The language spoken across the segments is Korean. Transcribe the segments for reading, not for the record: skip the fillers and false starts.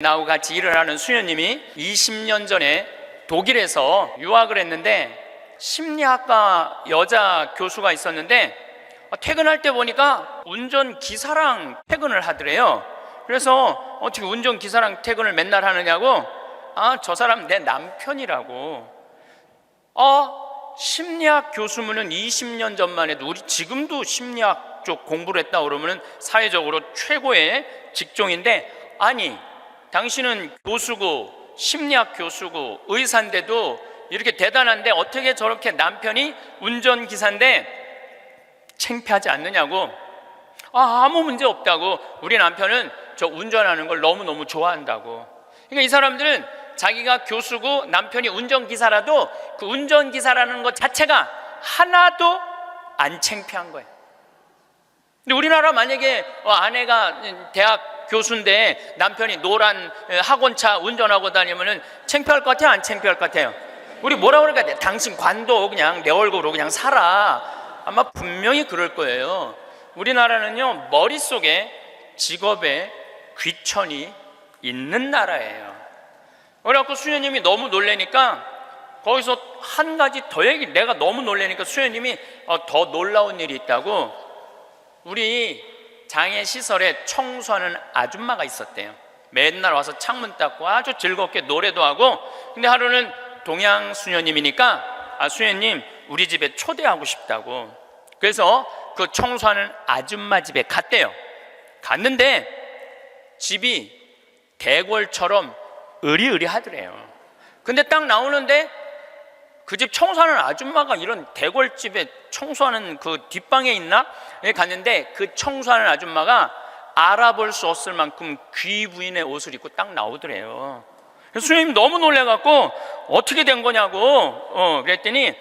나하고 같이 일을 하는 수녀님이 20년 전에 독일에서 유학을 했는데 심리학과 여자 교수가 있었는데 퇴근할 때 보니까 운전기사랑 퇴근을 하더래요. 그래서 어떻게 운전기사랑 퇴근을 맨날 하느냐고, 저 사람 내 남편이라고. 심리학 교수면은 20년 전만 해도, 우리 지금도 심리학 쪽 공부를 했다 그러면은 사회적으로 최고의 직종인데, 아니 당신은 교수고 심리학 교수고 의사인데도 이렇게 대단한데 어떻게 저렇게 남편이 운전기사인데 창피하지 않느냐고. 아무 문제 없다고. 우리 남편은 저 운전하는 걸 너무너무 좋아한다고. 그러니까 이 사람들은 자기가 교수고 남편이 운전기사라도 그 운전기사라는 것 자체가 하나도 안 창피한 거예요. 근데 우리나라 만약에 아내가 대학 교수인데 남편이 노란 학원차 운전하고 다니면은 창피할 것 같아요? 안 창피할 것 같아요? 우리 뭐라 그럴까? 당신 관도 그냥 내 얼굴로 그냥 살아. 아마 분명히 그럴 거예요. 우리나라는요, 머릿속에 직업에 귀천이 있는 나라예요. 그래갖고 수녀님이 너무 놀라니까 거기서 한 가지 더 내가 너무 놀라니까 수녀님이 더 놀라운 일이 있다고. 우리 장애 시설에 청소하는 아줌마가 있었대요. 맨날 와서 창문 닦고 아주 즐겁게 노래도 하고. 근데 하루는 동양 수녀님이니까 수녀님 우리 집에 초대하고 싶다고. 그래서 그 청소하는 아줌마 집에 갔대요. 갔는데 집이 대궐처럼 으리으리하더래요. 근데 딱 나오는데 그 집 청소하는 아줌마가 이런 대궐집에 청소하는 그 뒷방에 있나? 갔는데 그 청소하는 아줌마가 알아볼 수 없을 만큼 귀부인의 옷을 입고 딱 나오더래요. 그래서 수녀님 너무 놀래갖고 어떻게 된 거냐고 그랬더니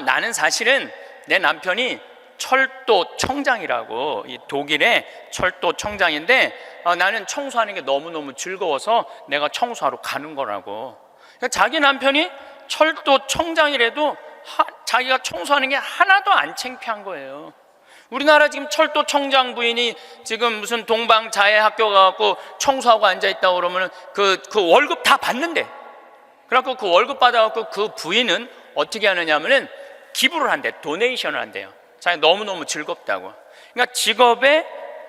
나는 사실은 내 남편이 철도 청장이라고, 이 독일의 철도 청장인데 나는 청소하는 게 너무너무 즐거워서 내가 청소하러 가는 거라고. 그러니까 자기 남편이 철도 청장이라도 자기가 청소하는 게 하나도 안 창피한 거예요. 우리나라 지금 철도 청장 부인이 지금 무슨 동방자애 학교 가갖고 청소하고 앉아있다고 그러면 그 월급 다 받는데, 그래갖고 그 월급 받아갖고 그 부인은 어떻게 하느냐면은 기부를 한대, 도네이션을 한대요. 자기 너무너무 즐겁다고. 그러니까 직업에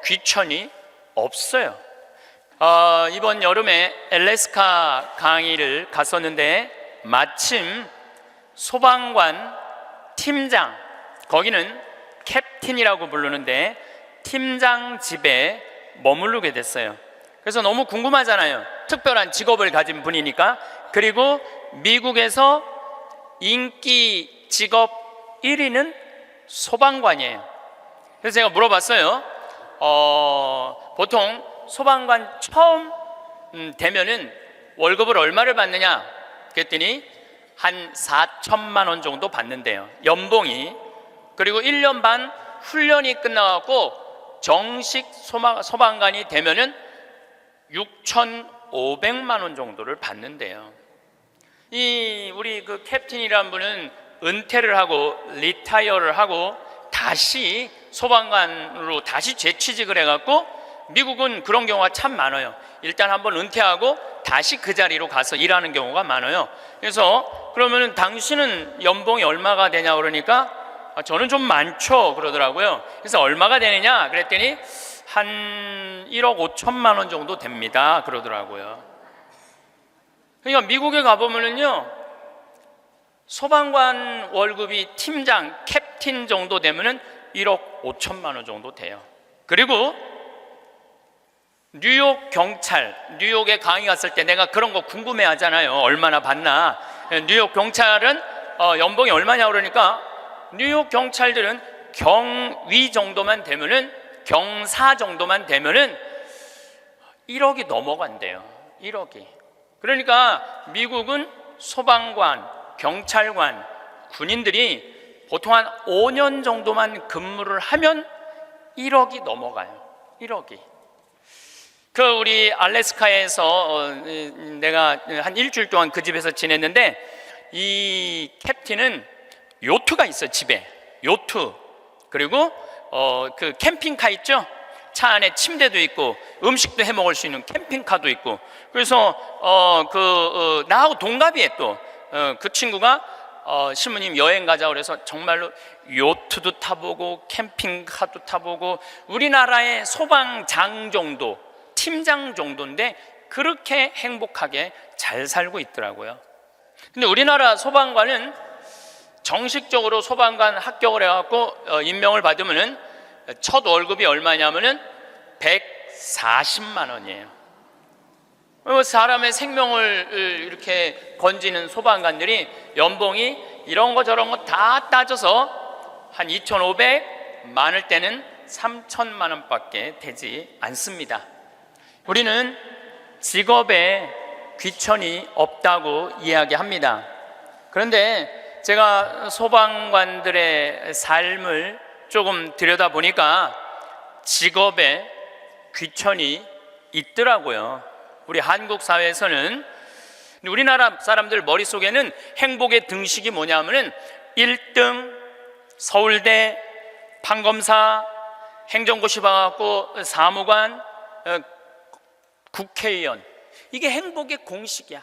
귀천이 없어요. 이번 여름에 알래스카 강의를 갔었는데 마침 소방관 팀장, 거기는 캡틴이라고 부르는데 팀장 집에 머무르게 됐어요. 그래서 너무 궁금하잖아요. 특별한 직업을 가진 분이니까. 그리고 미국에서 인기 직업 1위는 소방관이에요. 그래서 제가 물어봤어요. 보통 소방관 처음 되면은 월급을 얼마를 받느냐? 그랬더니 한 4천만 원 정도 받는데요, 연봉이. 그리고 1년 반 훈련이 끝나갖고 정식 소방관이 되면은 6,500만 원 정도를 받는데요. 우리 그 캡틴이라는 분은 은퇴를 하고 리타이어를 하고 다시 소방관으로 다시 재취직을 해갖고, 미국은 그런 경우가 참 많아요. 일단 한번 은퇴하고 다시 그 자리로 가서 일하는 경우가 많아요. 그래서 그러면은 당신은 연봉이 얼마가 되냐 그러니까 저는 좀 많죠 그러더라고요. 그래서 얼마가 되느냐 그랬더니 한 1억 5천만 원 정도 됩니다 그러더라고요. 그러니까 미국에 가보면은요, 소방관 월급이 팀장, 캡틴 정도 되면은 1억 5천만 원 정도 돼요. 그리고 뉴욕 경찰, 뉴욕에 강의 갔을 때 내가 그런 거 궁금해 하잖아요. 얼마나 받나. 뉴욕 경찰은 연봉이 얼마냐 그러니까 뉴욕 경찰들은 경위 정도만 되면은, 경사 정도만 되면은 1억이 넘어간대요. 1억이. 그러니까 미국은 소방관, 경찰관, 군인들이 보통 한 5년 정도만 근무를 하면 1억이 넘어가요. 1억이. 우리 알래스카에서 내가 한 일주일 동안 그 집에서 지냈는데 이 캡틴은 요트가 있어요, 집에. 요트. 그리고 그 캠핑카 있죠? 차 안에 침대도 있고 음식도 해 먹을 수 있는 캠핑카도 있고. 그래서 나하고 동갑이에 또 그 친구가 신부님 여행 가자 그래서 정말로 요트도 타보고 캠핑카도 타보고 우리나라의 소방장 정도, 팀장 정도인데 그렇게 행복하게 잘 살고 있더라고요. 근데 우리나라 소방관은 정식적으로 소방관 합격을 해갖고 임명을 받으면은 첫 월급이 얼마냐면은 140만 원이에요. 사람의 생명을 이렇게 건지는 소방관들이 연봉이 이런 거 저런 거 다 따져서 한 2,500, 많을 때는 3,000만 원밖에 되지 않습니다. 우리는 직업에 귀천이 없다고 이야기합니다. 그런데 제가 소방관들의 삶을 조금 들여다보니까 직업에 귀천이 있더라고요. 우리 한국 사회에서는, 우리나라 사람들 머릿속에는 행복의 등식이 뭐냐면은 1등 서울대, 판검사, 행정고시 봐갖고 사무관, 국회의원, 이게 행복의 공식이야.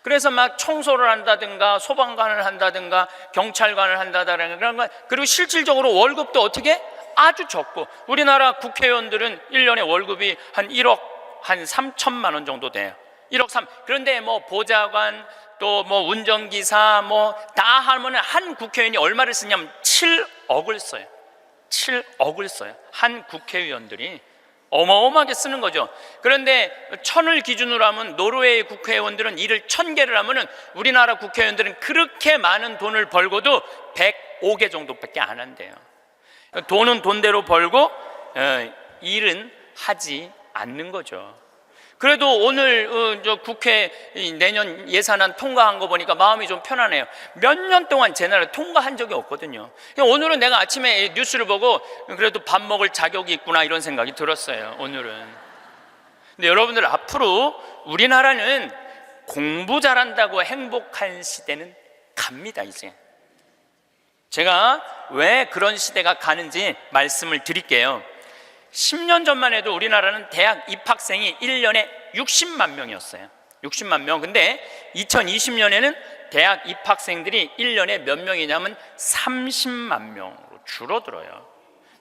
그래서 막 청소를 한다든가 소방관을 한다든가 경찰관을 한다든가 그런 거. 그리고 실질적으로 월급도 어떻게? 아주 적고, 우리나라 국회의원들은 1년에 월급이 한 1억 한 3천만 원 정도 돼요. 1억 3. 그런데 뭐 보좌관 또 뭐 운전기사 뭐 다 하면은 한 국회의원이 얼마를 쓰냐면 7억을 써요. 7억을 써요. 한 국회의원들이 어마어마하게 쓰는 거죠. 그런데 1000을 기준으로 하면 노르웨이 국회의원들은 일을 1000개를 하면은 우리나라 국회의원들은 그렇게 많은 돈을 벌고도 105개 정도밖에 안 한대요. 돈은 돈대로 벌고 일은 하지 않는 거죠. 그래도 오늘 저 국회 내년 예산안 통과한 거 보니까 마음이 좀 편하네요. 몇 년 동안 제 나라 통과한 적이 없거든요. 오늘은 내가 아침에 뉴스를 보고 그래도 밥 먹을 자격이 있구나 이런 생각이 들었어요. 오늘은. 근데 여러분들, 앞으로 우리나라는 공부 잘한다고 행복한 시대는 갑니다. 이제 제가 왜 그런 시대가 가는지 말씀을 드릴게요. 10년 전만 해도 우리나라는 대학 입학생이 1년에 60만 명이었어요. 60만 명. 근데 2020년에는 대학 입학생들이 1년에 몇 명이냐면 30만 명으로 줄어들어요.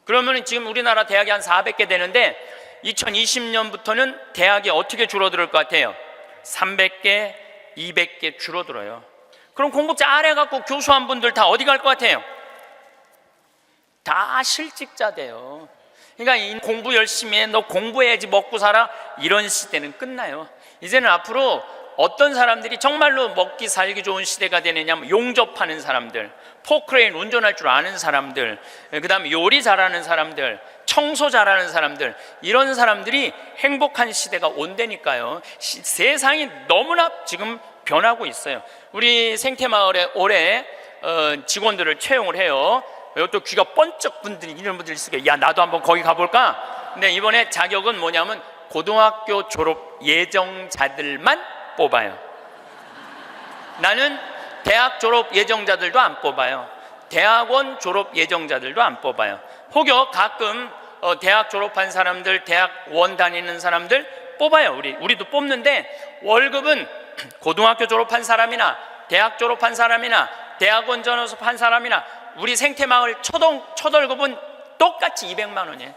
그러면 지금 우리나라 대학이 한 400개 되는데 2020년부터는 대학이 어떻게 줄어들 것 같아요? 300개, 200개 줄어들어요. 그럼 공부 잘해갖고 교수한 분들 다 어디 갈 것 같아요? 다 실직자 돼요. 그러니까 이 공부 열심히 해, 너 공부해야지 먹고 살아, 이런 시대는 끝나요. 이제는 앞으로 어떤 사람들이 정말로 먹기 살기 좋은 시대가 되느냐면 용접하는 사람들, 포크레인 운전할 줄 아는 사람들, 그 다음에 요리 잘하는 사람들, 청소 잘하는 사람들, 이런 사람들이 행복한 시대가 온다니까요. 세상이 너무나 지금 변하고 있어요. 우리 생태마을에 올해 직원들을 채용을 해요. 또 귀가 번쩍 분들이 이런 분들이 있으니까 야, 나도 한번 거기 가볼까? 근데 이번에 자격은 뭐냐면 고등학교 졸업 예정자들만 뽑아요. 나는 대학 졸업 예정자들도 안 뽑아요. 대학원 졸업 예정자들도 안 뽑아요. 혹여 가끔 대학 졸업한 사람들, 대학원 다니는 사람들 뽑아요. 우리도 뽑는데 월급은 고등학교 졸업한 사람이나 대학 졸업한 사람이나 대학원 졸업한 사람이나 우리 생태마을 첫 월급은 똑같이 200만 원이에요.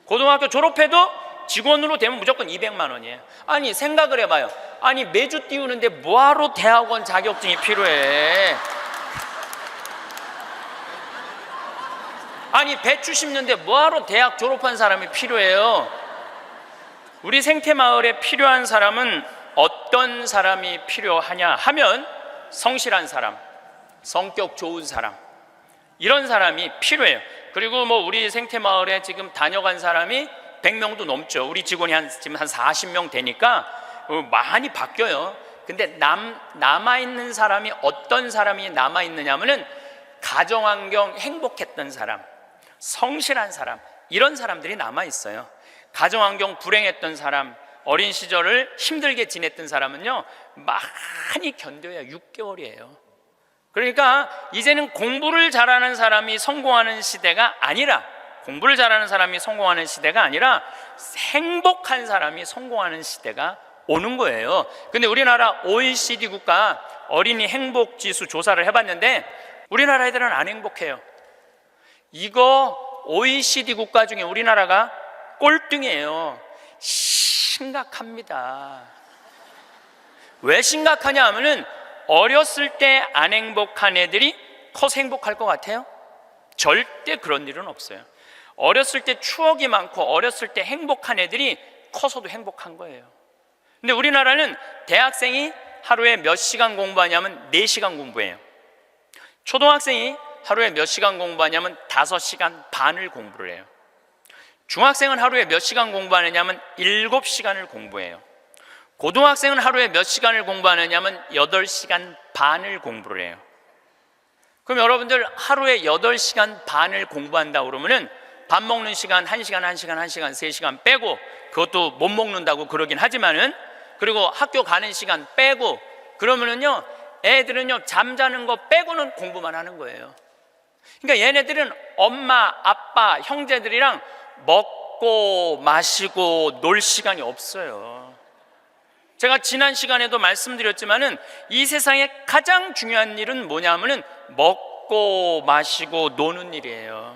고등학교 졸업해도 직원으로 되면 무조건 200만 원이에요. 아니 생각을 해봐요. 아니 매주 띄우는데 뭐하러 대학원 자격증이 필요해? 아니 배추 심는데 뭐하러 대학 졸업한 사람이 필요해요? 우리 생태마을에 필요한 사람은 어떤 사람이 필요하냐 하면 성실한 사람, 성격 좋은 사람, 이런 사람이 필요해요. 그리고 뭐 우리 생태마을에 지금 다녀간 사람이 100명도 넘죠. 우리 직원이 지금 한 40명 되니까 많이 바뀌어요. 근데 남아있는 사람이 어떤 사람이 남아있느냐면은 가정환경 행복했던 사람, 성실한 사람, 이런 사람들이 남아있어요. 가정환경 불행했던 사람, 어린 시절을 힘들게 지냈던 사람은요 많이 견뎌야 6개월이에요. 그러니까 이제는 공부를 잘하는 사람이 성공하는 시대가 아니라 공부를 잘하는 사람이 성공하는 시대가 아니라 행복한 사람이 성공하는 시대가 오는 거예요. 근데 우리나라 OECD 국가 어린이 행복 지수 조사를 해봤는데 우리나라 애들은 안 행복해요. 이거 OECD 국가 중에 우리나라가 꼴등이에요. 심각합니다. 왜 심각하냐 하면은 어렸을 때 안 행복한 애들이 커서 행복할 것 같아요? 절대 그런 일은 없어요. 어렸을 때 추억이 많고 어렸을 때 행복한 애들이 커서도 행복한 거예요. 근데 우리나라는 대학생이 하루에 몇 시간 공부하냐면 4시간 공부해요. 초등학생이 하루에 몇 시간 공부하냐면 5시간 반을 공부를 해요. 중학생은 하루에 몇 시간 공부하느냐면 7시간을 공부해요. 고등학생은 하루에 몇 시간을 공부하느냐면 8시간 반을 공부를 해요. 그럼 여러분들 하루에 8시간 반을 공부한다 그러면은 밥 먹는 시간 1시간, 1시간, 1시간, 3시간 빼고 그것도 못 먹는다고 그러긴 하지만은 그리고 학교 가는 시간 빼고 그러면은요 애들은요 잠자는 거 빼고는 공부만 하는 거예요. 그러니까 얘네들은 엄마, 아빠, 형제들이랑 먹고 마시고 놀 시간이 없어요. 제가 지난 시간에도 말씀드렸지만은 이 세상에 가장 중요한 일은 뭐냐면은 먹고 마시고 노는 일이에요.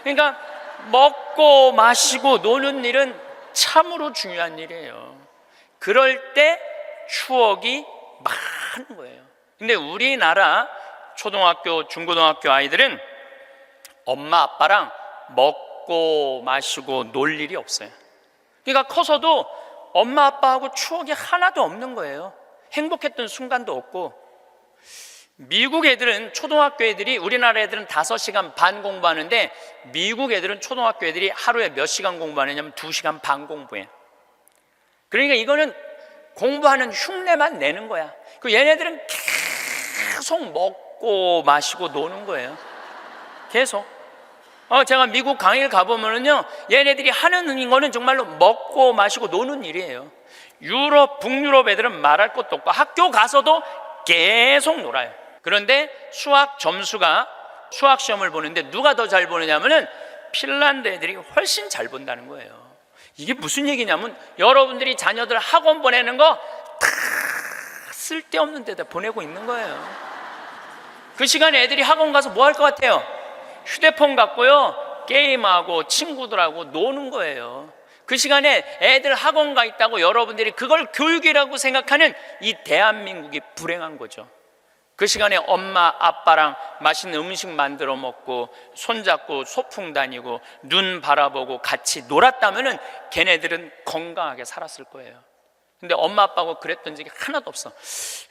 그러니까 먹고 마시고 노는 일은 참으로 중요한 일이에요. 그럴 때 추억이 많은 거예요. 근데 우리나라 초등학교, 중고등학교 아이들은 엄마 아빠랑 먹고 마시고 놀 일이 없어요. 그러니까 커서도 엄마 아빠하고 추억이 하나도 없는 거예요. 행복했던 순간도 없고. 미국 애들은 초등학교 애들이 우리나라 애들은 5시간 반 공부하는데 미국 애들은 초등학교 애들이 하루에 몇 시간 공부하느냐면 2시간 반 공부해요. 그러니까 이거는 공부하는 흉내만 내는 거야. 그 얘네들은 계속 먹고 마시고 노는 거예요. 계속. 제가 미국 강의를 가보면은요 얘네들이 하는 거는 정말로 먹고 마시고 노는 일이에요. 유럽, 북유럽 애들은 말할 것도 없고 학교 가서도 계속 놀아요. 그런데 수학 점수가 수학 시험을 보는데 누가 더 잘 보느냐면은 핀란드 애들이 훨씬 잘 본다는 거예요. 이게 무슨 얘기냐면 여러분들이 자녀들 학원 보내는 거 다 쓸데없는 데다 보내고 있는 거예요. 그 시간에 애들이 학원 가서 뭐 할 것 같아요? 휴대폰 갖고요 게임하고 친구들하고 노는 거예요. 그 시간에 애들 학원 가 있다고 여러분들이 그걸 교육이라고 생각하는 이 대한민국이 불행한 거죠. 그 시간에 엄마 아빠랑 맛있는 음식 만들어 먹고 손잡고 소풍 다니고 눈 바라보고 같이 놀았다면은 걔네들은 건강하게 살았을 거예요. 근데 엄마 아빠하고 그랬던 적이 하나도 없어.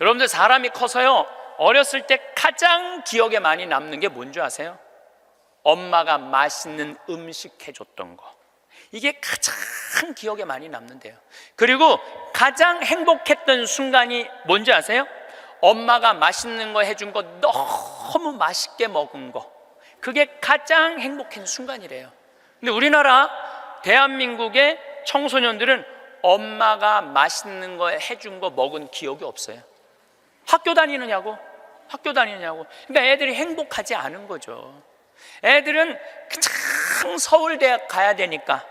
여러분들 사람이 커서요 어렸을 때 가장 기억에 많이 남는 게 뭔지 아세요? 엄마가 맛있는 음식 해줬던 거. 이게 가장 기억에 많이 남는데요. 그리고 가장 행복했던 순간이 뭔지 아세요? 엄마가 맛있는 거 해준 거 너무 맛있게 먹은 거. 그게 가장 행복한 순간이래요. 근데 우리나라 대한민국의 청소년들은 엄마가 맛있는 거 해준 거 먹은 기억이 없어요. 학교 다니느냐고. 그러니까 애들이 행복하지 않은 거죠. 애들은 그냥 서울대학 가야 되니까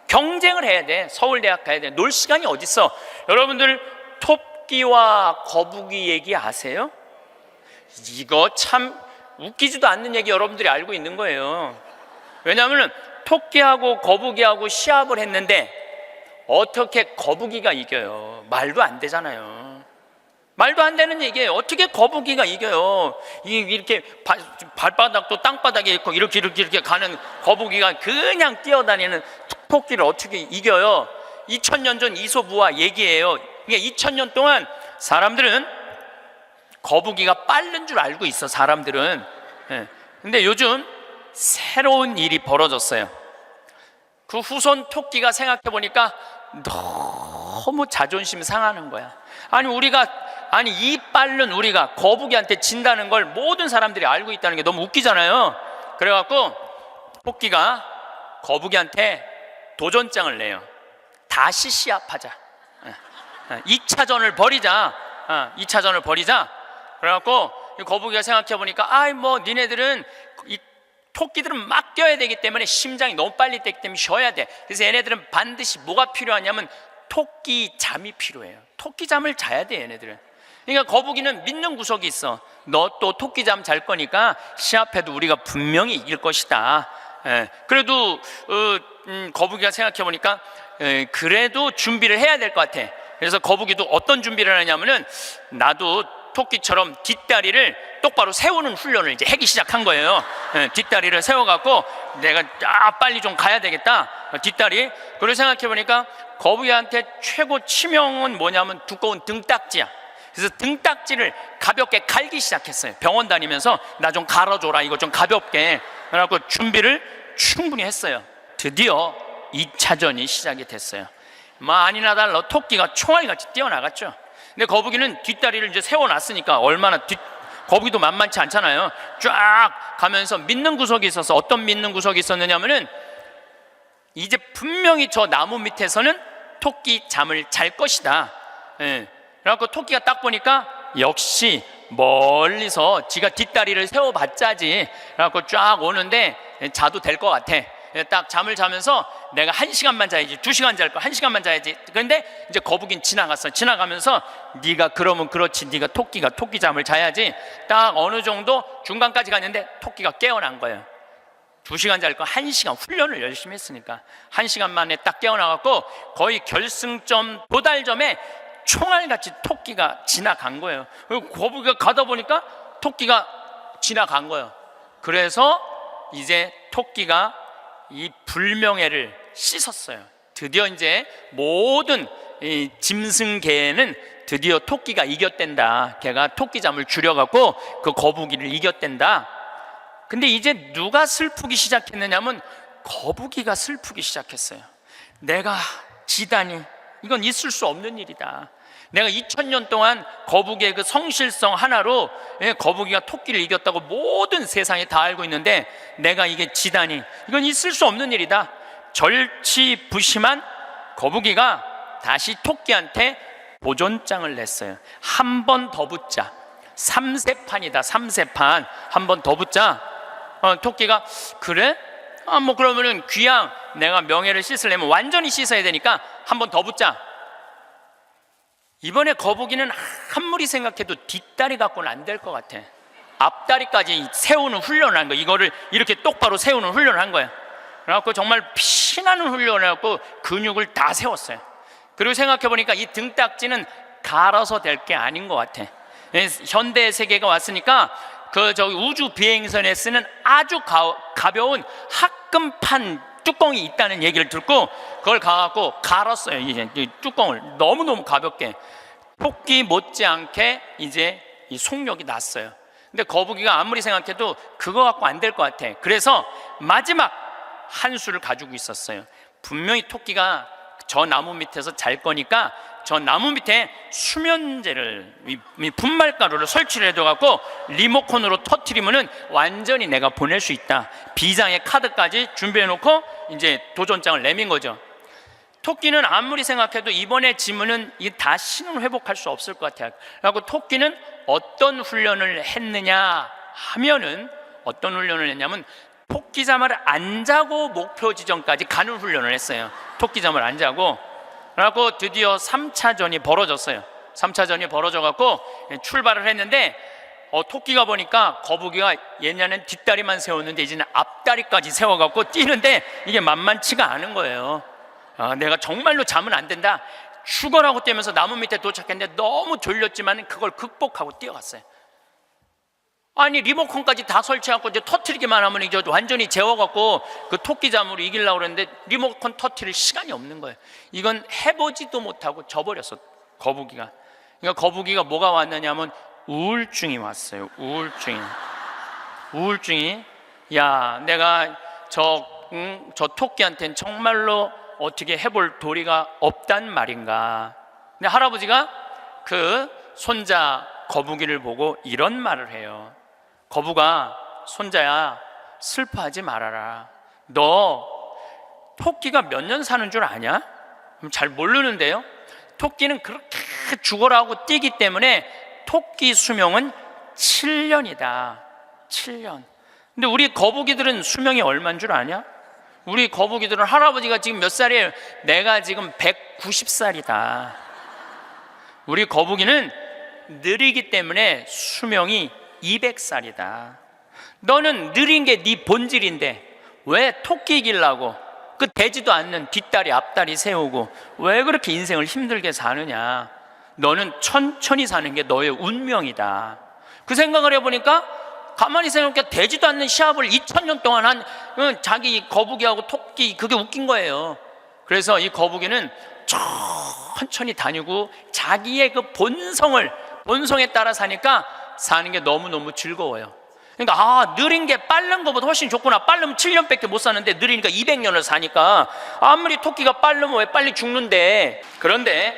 경쟁을 해야 돼. 서울대학 가야 돼. 놀 시간이 어딨어. 여러분들 토끼와 거북이 얘기 아세요? 이거 참 웃기지도 않는 얘기 여러분들이 알고 있는 거예요. 왜냐하면 토끼하고 거북이하고 시합을 했는데 어떻게 거북이가 이겨요? 말도 안 되잖아요. 말도 안 되는 얘기예요. 어떻게 거북이가 이겨요? 이렇게 발바닥도 땅바닥에 있고 이렇게 가는 거북이가 그냥 뛰어다니는 토끼를 어떻게 이겨요? 2000년 전 이솝우화 얘기예요. 그러니까 2000년 동안 사람들은 거북이가 빠른 줄 알고 있어. 사람들은. 근데 요즘 새로운 일이 벌어졌어요. 그 후손 토끼가 생각해 보니까 너무 자존심 상하는 거야. 아니 이 빠른 우리가 거북이한테 진다는 걸 모든 사람들이 알고 있다는 게 너무 웃기잖아요. 그래갖고 토끼가 거북이한테 도전장을 내요. 다시 시합하자. 2차전을 벌이자. 2차전을 벌이자. 그래갖고 거북이가 생각해 보니까 니네들은 이 토끼들은 막 뛰어야 되기 때문에 심장이 너무 빨리 뛰기 때문에 쉬어야 돼. 그래서 얘네들은 반드시 뭐가 필요하냐면 토끼 잠이 필요해요. 토끼 잠을 자야 돼 얘네들은. 그러니까 거북이는 믿는 구석이 있어. 너 또 토끼 잠 잘 거니까 시합해도 우리가 분명히 이길 것이다. 그래도 거북이가 생각해 보니까 그래도 준비를 해야 될 것 같아. 그래서 거북이도 어떤 준비를 하냐면은 나도 토끼처럼 뒷다리를 똑바로 세우는 훈련을 이제 하기 시작한 거예요. 뒷다리를 세워갖고 내가 빨리 좀 가야 되겠다. 뒷다리. 그걸 생각해 보니까 거북이한테 최고 치명은 뭐냐면 두꺼운 등딱지야. 그래서 등딱지를 가볍게 갈기 시작했어요. 병원 다니면서 나 좀 갈아줘라, 이거 좀 가볍게. 그래갖고 준비를 충분히 했어요. 드디어 2차전이 시작이 됐어요. 아니나 달라 토끼가 총알같이 뛰어나갔죠. 근데 거북이는 뒷다리를 이제 세워놨으니까 거북이도 만만치 않잖아요. 쫙 가면서 믿는 구석이 있어서, 어떤 믿는 구석이 있었느냐면은 이제 분명히 저 나무 밑에서는 토끼 잠을 잘 것이다. 그래갖고 토끼가 딱 보니까 역시 멀리서 지가 뒷다리를 세워봤자지. 그래갖고 쫙 오는데 자도 될 것 같아. 딱 잠을 자면서 내가 1시간만 자야지, 2시간 잘 거, 1시간만 자야지. 그런데 이제 거북이는 지나갔어. 지나가면서 네가 그러면 그렇지, 네가 토끼가 토끼 잠을 자야지. 딱 어느 정도 중간까지 갔는데 토끼가 깨어난 거예요. 2시간 잘 거 1시간 훈련을 열심히 했으니까 1시간 만에 딱 깨어나갖고 거의 결승점 도달점에 총알같이 토끼가 지나간 거예요. 그리고 거북이가 가다 보니까 토끼가 지나간 거예요. 그래서 이제 토끼가 이 불명예를 씻었어요. 드디어 이제 모든 이 짐승계에는 드디어 토끼가 이겼댄다. 걔가 토끼잠을 줄여갖고 그 거북이를 이겼댄다. 근데 이제 누가 슬프기 시작했느냐면 거북이가 슬프기 시작했어요. 내가 지다니, 이건 있을 수 없는 일이다. 내가 2000년 동안 거북이의 그 성실성 하나로 거북이가 토끼를 이겼다고 모든 세상이 다 알고 있는데 내가 이게 지다니, 이건 있을 수 없는 일이다. 절치부심한 거북이가 다시 토끼한테 도전장을 냈어요. 한 번 더 붙자. 3세판이다. 3세판. 한 번 더 붙자. 토끼가 그래? 뭐 그러면은 귀양 내가 명예를 씻으려면 완전히 씻어야 되니까 한 번 더 붙자. 이번에 거북이는 아무리 생각해도 뒷다리 갖고는 안 될 것 같아. 앞다리까지 세우는 훈련을 한 거야. 이거를 이렇게 똑바로 세우는 훈련을 한 거야. 그래갖고 정말 피나는 훈련을 해갖고 근육을 다 세웠어요. 그리고 생각해보니까 이 등딱지는 갈아서 될 게 아닌 것 같아. 현대 세계가 왔으니까 우주 비행선에 쓰는 아주 가벼운 합금판 뚜껑이 있다는 얘기를 듣고 그걸 가갖고 갈았어요. 이제 이 뚜껑을 너무너무 가볍게. 토끼 못지않게 이제 이 속력이 났어요. 근데 거북이가 아무리 생각해도 그거 갖고 안 될 것 같아. 그래서 마지막 한 수를 가지고 있었어요. 분명히 토끼가 저 나무 밑에서 잘 거니까 저 나무 밑에 수면제를, 분말가루를 설치를 해둬갖고 리모컨으로 터트리면은 완전히 내가 보낼 수 있다. 비장의 카드까지 준비해놓고 이제 도전장을 내민 거죠. 토끼는 아무리 생각해도 이번에 지면은 다시는 회복할 수 없을 것 같아요. 그래갖고 토끼는 어떤 훈련을 했느냐 하면은, 어떤 훈련을 했냐면 토끼잠을 안 자고 목표 지점까지 가는 훈련을 했어요. 토끼잠을 안 자고. 그래갖고 드디어 3차전이 벌어졌어요. 3차전이 벌어져갖고 출발을 했는데 토끼가 보니까 거북이가 옛날엔 뒷다리만 세웠는데 이제는 앞다리까지 세워갖고 뛰는데 이게 만만치가 않은 거예요. 내가 정말로 자면 안 된다. 죽어라고 뛰면서 나무 밑에 도착했는데 너무 졸렸지만 그걸 극복하고 뛰어갔어요. 아니 리모컨까지 다 설치하고 이제 터트리기만 하면 이제 완전히 재워갖고 그 토끼잠으로 이기려고 그랬는데 리모컨 터트릴 시간이 없는 거예요. 이건 해보지도 못하고 져버렸어 거북이가. 그러니까 거북이가 뭐가 왔느냐면 우울증이 왔어요. 우울증이 야 내가 저 토끼한테는 정말로 어떻게 해볼 도리가 없단 말인가. 근데 할아버지가 그 손자 거북이를 보고 이런 말을 해요. 거북아, 손자야, 슬퍼하지 말아라. 너 토끼가 몇 년 사는 줄 아냐? 잘 모르는데요. 토끼는 그렇게 죽어라 하고 뛰기 때문에 토끼 수명은 7년이다. 7년. 근데 우리 거북이들은 수명이 얼마인 줄 아냐? 우리 거북이들은 할아버지가 지금 몇 살이에요? 내가 지금 190살이다. 우리 거북이는 느리기 때문에 수명이 200살이다. 너는 느린 게 네 본질인데 왜 토끼 이기려고 그 되지도 않는 뒷다리 앞다리 세우고 왜 그렇게 인생을 힘들게 사느냐? 너는 천천히 사는 게 너의 운명이다. 그 생각을 해보니까 가만히 생각해 되지도 않는 시합을 2000년 동안 한 자기 거북이하고 토끼, 그게 웃긴 거예요. 그래서 이 거북이는 천천히 다니고 자기의 그 본성에 따라 사니까 사는 게 너무너무 즐거워요. 그러니까 느린 게 빠른 것보다 훨씬 좋구나. 빠르면 7년밖에 못 사는데 느리니까 200년을 사니까 아무리 토끼가 빠르면 왜 빨리 죽는데. 그런데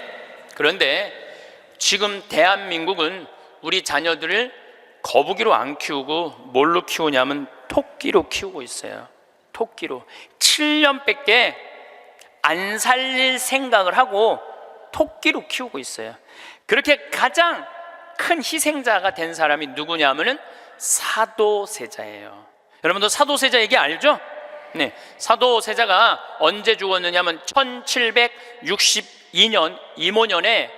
지금 대한민국은 우리 자녀들을 거북이로 안 키우고 뭘로 키우냐면 토끼로 키우고 있어요. 토끼로 7년밖에 안 살릴 생각을 하고 토끼로 키우고 있어요. 그렇게 가장 큰 희생자가 된 사람이 누구냐면은 사도세자예요. 여러분도 사도세자 얘기 알죠? 네, 사도세자가 언제 죽었느냐면 1762년 이모년에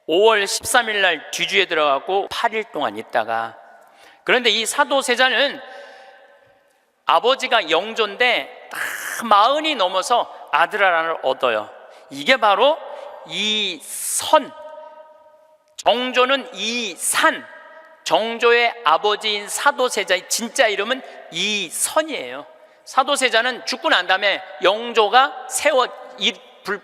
5월 13일 날 뒤주에 들어가고 8일 동안 있다가, 그런데 이 사도세자는 아버지가 영조인데 딱 40이 넘어서 아들 하나를 얻어요. 이게 바로 이선, 정조는 이산, 정조의 아버지인 사도세자의 진짜 이름은 이선이에요. 사도세자는 죽고 난 다음에 영조가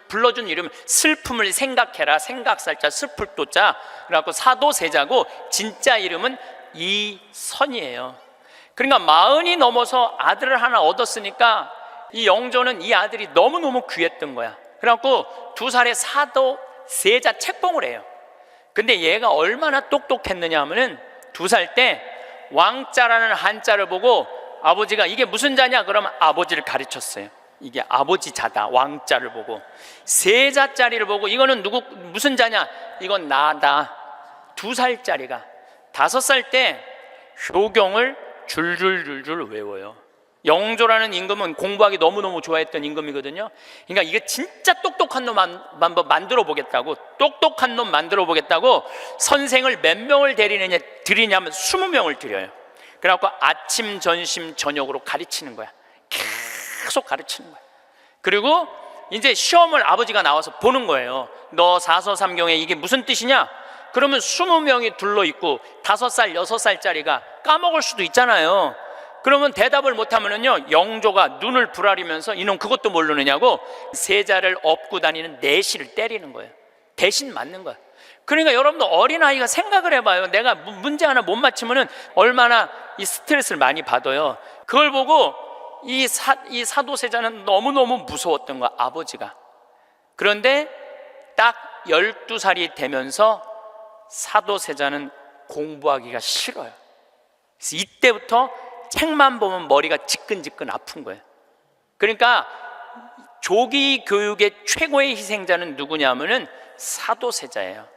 불러준 이름, 슬픔을 생각해라, 생각살자 슬플도자, 그래갖고 사도세자고 진짜 이름은 이선이에요. 그러니까 40이 넘어서 아들을 하나 얻었으니까 이 영조는 이 아들이 너무너무 귀했던 거야. 그래갖고 2살에 사도세자 책봉을 해요. 근데 얘가 얼마나 똑똑했느냐 하면은 2살 때 왕자라는 한자를 보고 아버지가 이게 무슨 자냐 그러면 아버지를 가르쳤어요. 이게 아버지 자다, 왕자를 보고. 세자짜리를 보고 이거는 무슨 자냐, 이건 나다. 2살짜리가 5살 때 효경을 줄줄줄줄 외워요. 영조라는 임금은 공부하기 너무너무 좋아했던 임금이거든요. 그러니까 이게 진짜 똑똑한 놈 만들어 보겠다고, 똑똑한 놈 만들어 보겠다고 선생을 몇 명을 들이냐면 20명을 들여요. 그래갖고 아침, 점심, 저녁으로 가르치는 거야. 계속 가르치는 거야. 그리고 이제 시험을 아버지가 나와서 보는 거예요. 너 사서삼경에 이게 무슨 뜻이냐? 그러면 20명이 둘러있고 5살, 6살짜리가 까먹을 수도 있잖아요. 그러면 대답을 못하면은요, 영조가 눈을 부라리면서 이놈 그것도 모르느냐고 세자를 업고 다니는 내시를 때리는 거예요. 대신 맞는 거야. 그러니까 여러분도 어린아이가 생각을 해봐요. 내가 문제 하나 못 맞히면은 얼마나 이 스트레스를 많이 받아요. 그걸 보고 이 사도세자는 너무너무 무서웠던 거야, 아버지가. 그런데 딱 12살이 되면서 사도세자는 공부하기가 싫어요. 그래서 이때부터 책만 보면 머리가 지끈지끈 아픈 거예요. 그러니까 조기 교육의 최고의 희생자는 누구냐면은 사도세자예요.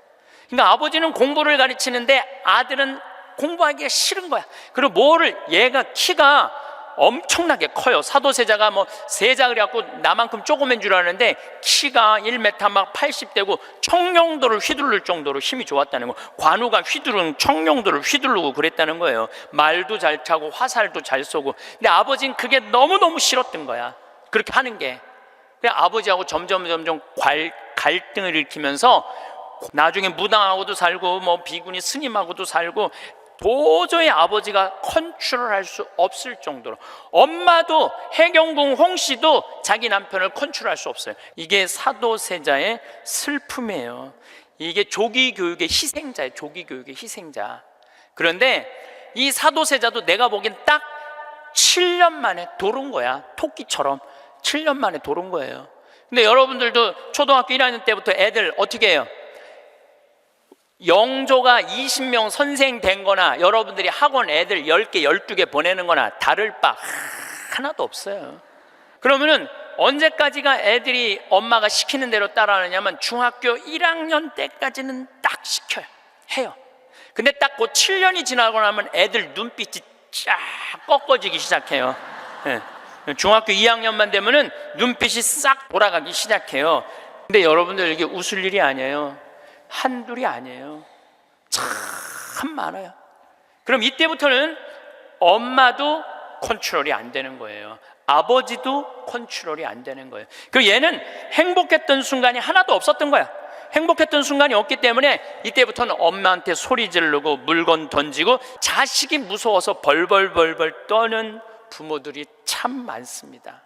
그러니까 아버지는 공부를 가르치는데 아들은 공부하기가 싫은 거야. 그리고 얘가 키가 엄청나게 커요. 사도세자가 세자 그래갖고 나만큼 조그만 줄 아는데 키가 1m 막 80대고 청룡도를 휘두를 정도로 힘이 좋았다는 거. 관우가 청룡도를 휘두르고 그랬다는 거예요. 말도 잘 타고 화살도 잘 쏘고. 근데 아버지는 그게 너무너무 싫었던 거야, 그렇게 하는 게. 그래 아버지하고 점점 갈등을 일으키면서 나중에 무당하고도 살고 비구니 스님하고도 살고 도저히 아버지가 컨트롤할 수 없을 정도로. 엄마도 해경궁 홍씨도 자기 남편을 컨트롤할 수 없어요. 이게 사도세자의 슬픔이에요. 이게 조기교육의 희생자예요. 조기교육의 희생자. 그런데 이 사도세자도 내가 보기엔 딱 7년 만에 돌은 거야. 토끼처럼 7년 만에 돌은 거예요. 근데 여러분들도 초등학교 1학년 때부터 애들 어떻게 해요? 영조가 20명 선생 된 거나 여러분들이 학원 애들 10개, 12개 보내는 거나 다를 바 하나도 없어요. 그러면은 언제까지가 애들이 엄마가 시키는 대로 따라하느냐면 중학교 1학년 때까지는 딱 시켜요. 해요. 근데 딱 그 7년이 지나고 나면 애들 눈빛이 쫙 꺾어지기 시작해요. 예. 중학교 2학년만 되면은 눈빛이 싹 돌아가기 시작해요. 근데 여러분들 이게 웃을 일이 아니에요. 한둘이 아니에요. 참 많아요. 그럼 이때부터는 엄마도 컨트롤이 안 되는 거예요. 아버지도 컨트롤이 안 되는 거예요. 그리고 얘는 행복했던 순간이 하나도 없었던 거야. 행복했던 순간이 없기 때문에 이때부터는 엄마한테 소리 지르고 물건 던지고 자식이 무서워서 벌벌벌벌 떠는 부모들이 참 많습니다.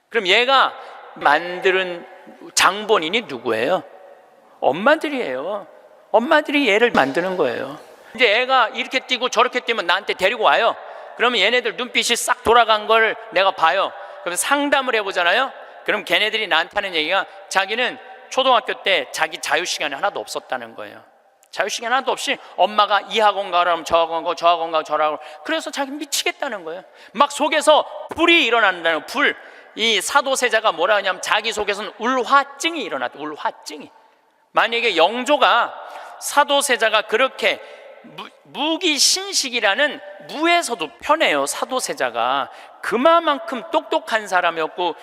그럼 얘가 만드는 장본인이 누구예요? 엄마들이에요. 엄마들이 얘를 만드는 거예요. 이제 애가 이렇게 뛰고 저렇게 뛰면 나한테 데리고 와요. 그러면 얘네들 눈빛이 싹 돌아간 걸 내가 봐요. 그럼 상담을 해보잖아요. 그럼 걔네들이 나한테 하는 얘기가 자기는 초등학교 때 자기 자유시간이 하나도 없었다는 거예요. 자유시간 하나도 없이 엄마가 이 학원 가라면 저 학원 가고 저 학원 가고 저라고, 그래서 자기 미치겠다는 거예요. 막 속에서 불이 일어난다는 불. 이 사도세자가 뭐라 하냐면 자기 속에서는 울화증이 일어났다. 울화증이. 만약에 영조가 사도세자가 그렇게 무기신식이라는 무에서도 편해요. 사도세자가 그만큼 똑똑한 사람이었고,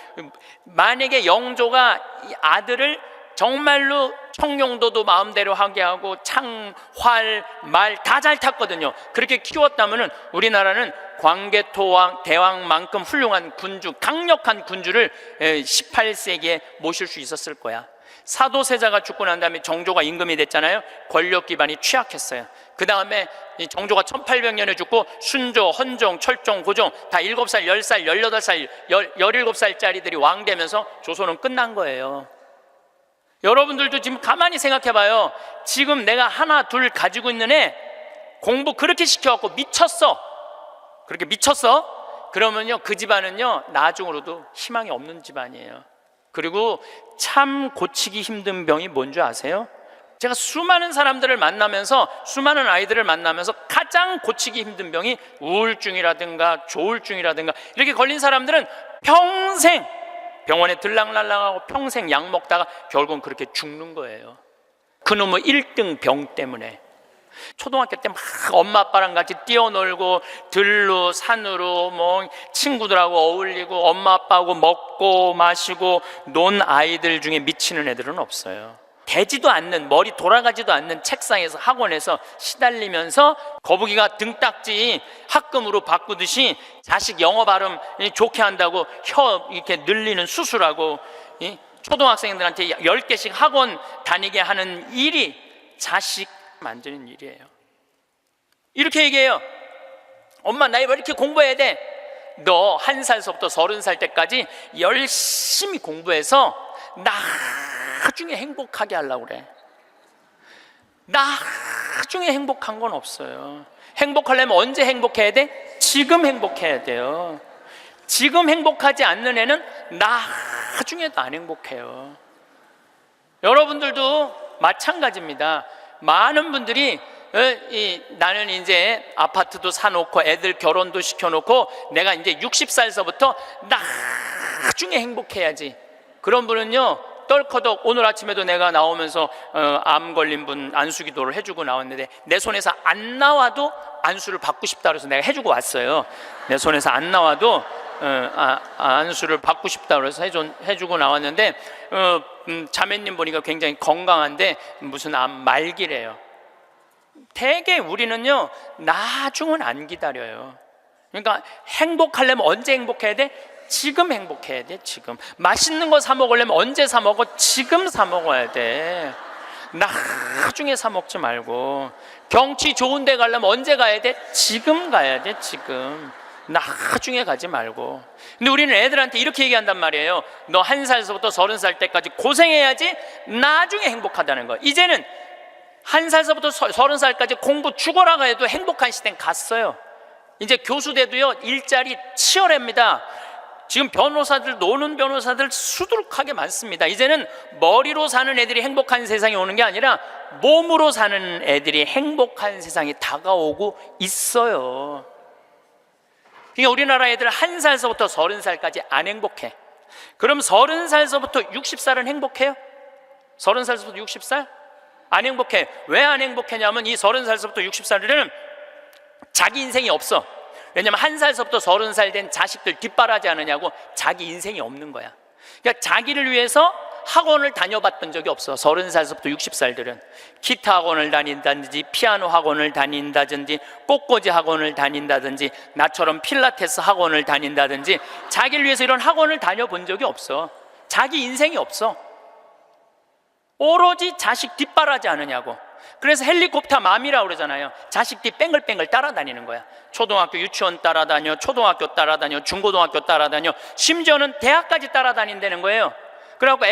만약에 영조가 이 아들을 정말로 청룡도도 마음대로 하게 하고 창, 활, 말 다 잘 탔거든요. 그렇게 키웠다면 우리나라는 광개토왕 대왕만큼 훌륭한 군주, 강력한 군주를 18세기에 모실 수 있었을 거야. 사도세자가 죽고 난 다음에 정조가 임금이 됐잖아요. 권력 기반이 취약했어요. 그 다음에 정조가 1800년에 죽고 순조, 헌종, 철종, 고종 다 7살, 10살, 18살, 17살짜리들이 왕 되면서 조선은 끝난 거예요. 여러분들도 지금 가만히 생각해 봐요. 지금 내가 하나 둘 가지고 있는 애 공부 그렇게 시켜갖고 미쳤어. 그렇게 미쳤어? 그러면요 그 집안은요 나중으로도 희망이 없는 집안이에요. 그리고 참 고치기 힘든 병이 뭔지 아세요? 제가 수많은 사람들을 만나면서, 수많은 아이들을 만나면서 가장 고치기 힘든 병이 우울증이라든가 조울증이라든가 이렇게 걸린 사람들은 평생 병원에 들락날락하고 평생 약 먹다가 결국은 그렇게 죽는 거예요. 그놈의 1등 병 때문에. 초등학교 때 막 엄마 아빠랑 같이 뛰어놀고 들로 산으로 뭐 친구들하고 어울리고 엄마 아빠하고 먹고 마시고 논 아이들 중에 미치는 애들은 없어요. 되지도 않는, 머리 돌아가지도 않는 책상에서 학원에서 시달리면서 거북이가 등딱지 학금으로 바꾸듯이 자식 영어 발음 좋게 한다고 혀 이렇게 늘리는 수술하고 초등학생들한테 10개씩 학원 다니게 하는 일이 자식 만드는 일이에요. 이렇게 얘기해요. 엄마 나 왜 이렇게 공부해야 돼? 너 1살서부터 30살 때까지 열심히 공부해서 나중에 행복하게 하려고 그래. 나중에 행복한 건 없어요. 행복하려면 언제 행복해야 돼? 지금 행복해야 돼요. 지금 행복하지 않는 애는 나중에도 안 행복해요. 여러분들도 마찬가지입니다. 많은 분들이 나는 이제 아파트도 사놓고 애들 결혼도 시켜놓고 내가 이제 60살서부터 나중에 행복해야지. 그런 분은요 떨커덕, 오늘 아침에도 내가 나오면서 암 걸린 분 안수기도를 해주고 나왔는데 내 손에서 안 나와도 안수를 받고 싶다 그래서 내가 해주고 왔어요. 내 손에서 안 나와도 안수를 받고 싶다 그래서 해주고 나왔는데 자매님 보니까 굉장히 건강한데 무슨 암 말기래요. 대개 우리는요 나중은 안 기다려요. 그러니까 행복하려면 언제 행복해야 돼? 지금 행복해야 돼. 지금 맛있는 거 사 먹으려면 언제 사 먹어? 지금 사 먹어야 돼. 나중에 사 먹지 말고. 경치 좋은 데 가려면 언제 가야 돼? 지금 가야 돼. 지금. 나중에 가지 말고. 근데 우리는 애들한테 이렇게 얘기한단 말이에요. 너 1살서부터 30살 때까지 고생해야지 나중에 행복하다는 거. 이제는 1살서부터 30살까지 공부 죽어라 해도 행복한 시대는 갔어요. 이제 교수 돼도요 일자리 치열합니다. 지금 변호사들, 노는 변호사들 수두룩하게 많습니다. 이제는 머리로 사는 애들이 행복한 세상이 오는 게 아니라 몸으로 사는 애들이 행복한 세상이 다가오고 있어요. 그러니까 우리나라 애들 1살서부터 30살까지 안 행복해. 그럼 30살서부터 60살은 행복해요? 30살서부터 60살? 안 행복해. 왜 안 행복하냐면 이 30살서부터 60살에는 자기 인생이 없어. 왜냐면 1살서부터 30살 된 자식들 뒷바라지 않느냐고. 자기 인생이 없는 거야. 그러니까 자기를 위해서 학원을 다녀봤던 적이 없어. 30살서부터 60살들은 기타 학원을 다닌다든지 피아노 학원을 다닌다든지 꽃꽂이 학원을 다닌다든지 나처럼 필라테스 학원을 다닌다든지 자기를 위해서 이런 학원을 다녀본 적이 없어. 자기 인생이 없어. 오로지 자식 뒷바라지 않느냐고. 그래서 헬리콥터 맘이라고 그러잖아요. 자식 뒤 뺑글뺑글 따라다니는 거야. 초등학교 유치원 따라다녀, 초등학교 따라다녀, 중고등학교 따라다녀, 심지어는 대학까지 따라다닌다는 거예요. 그래갖고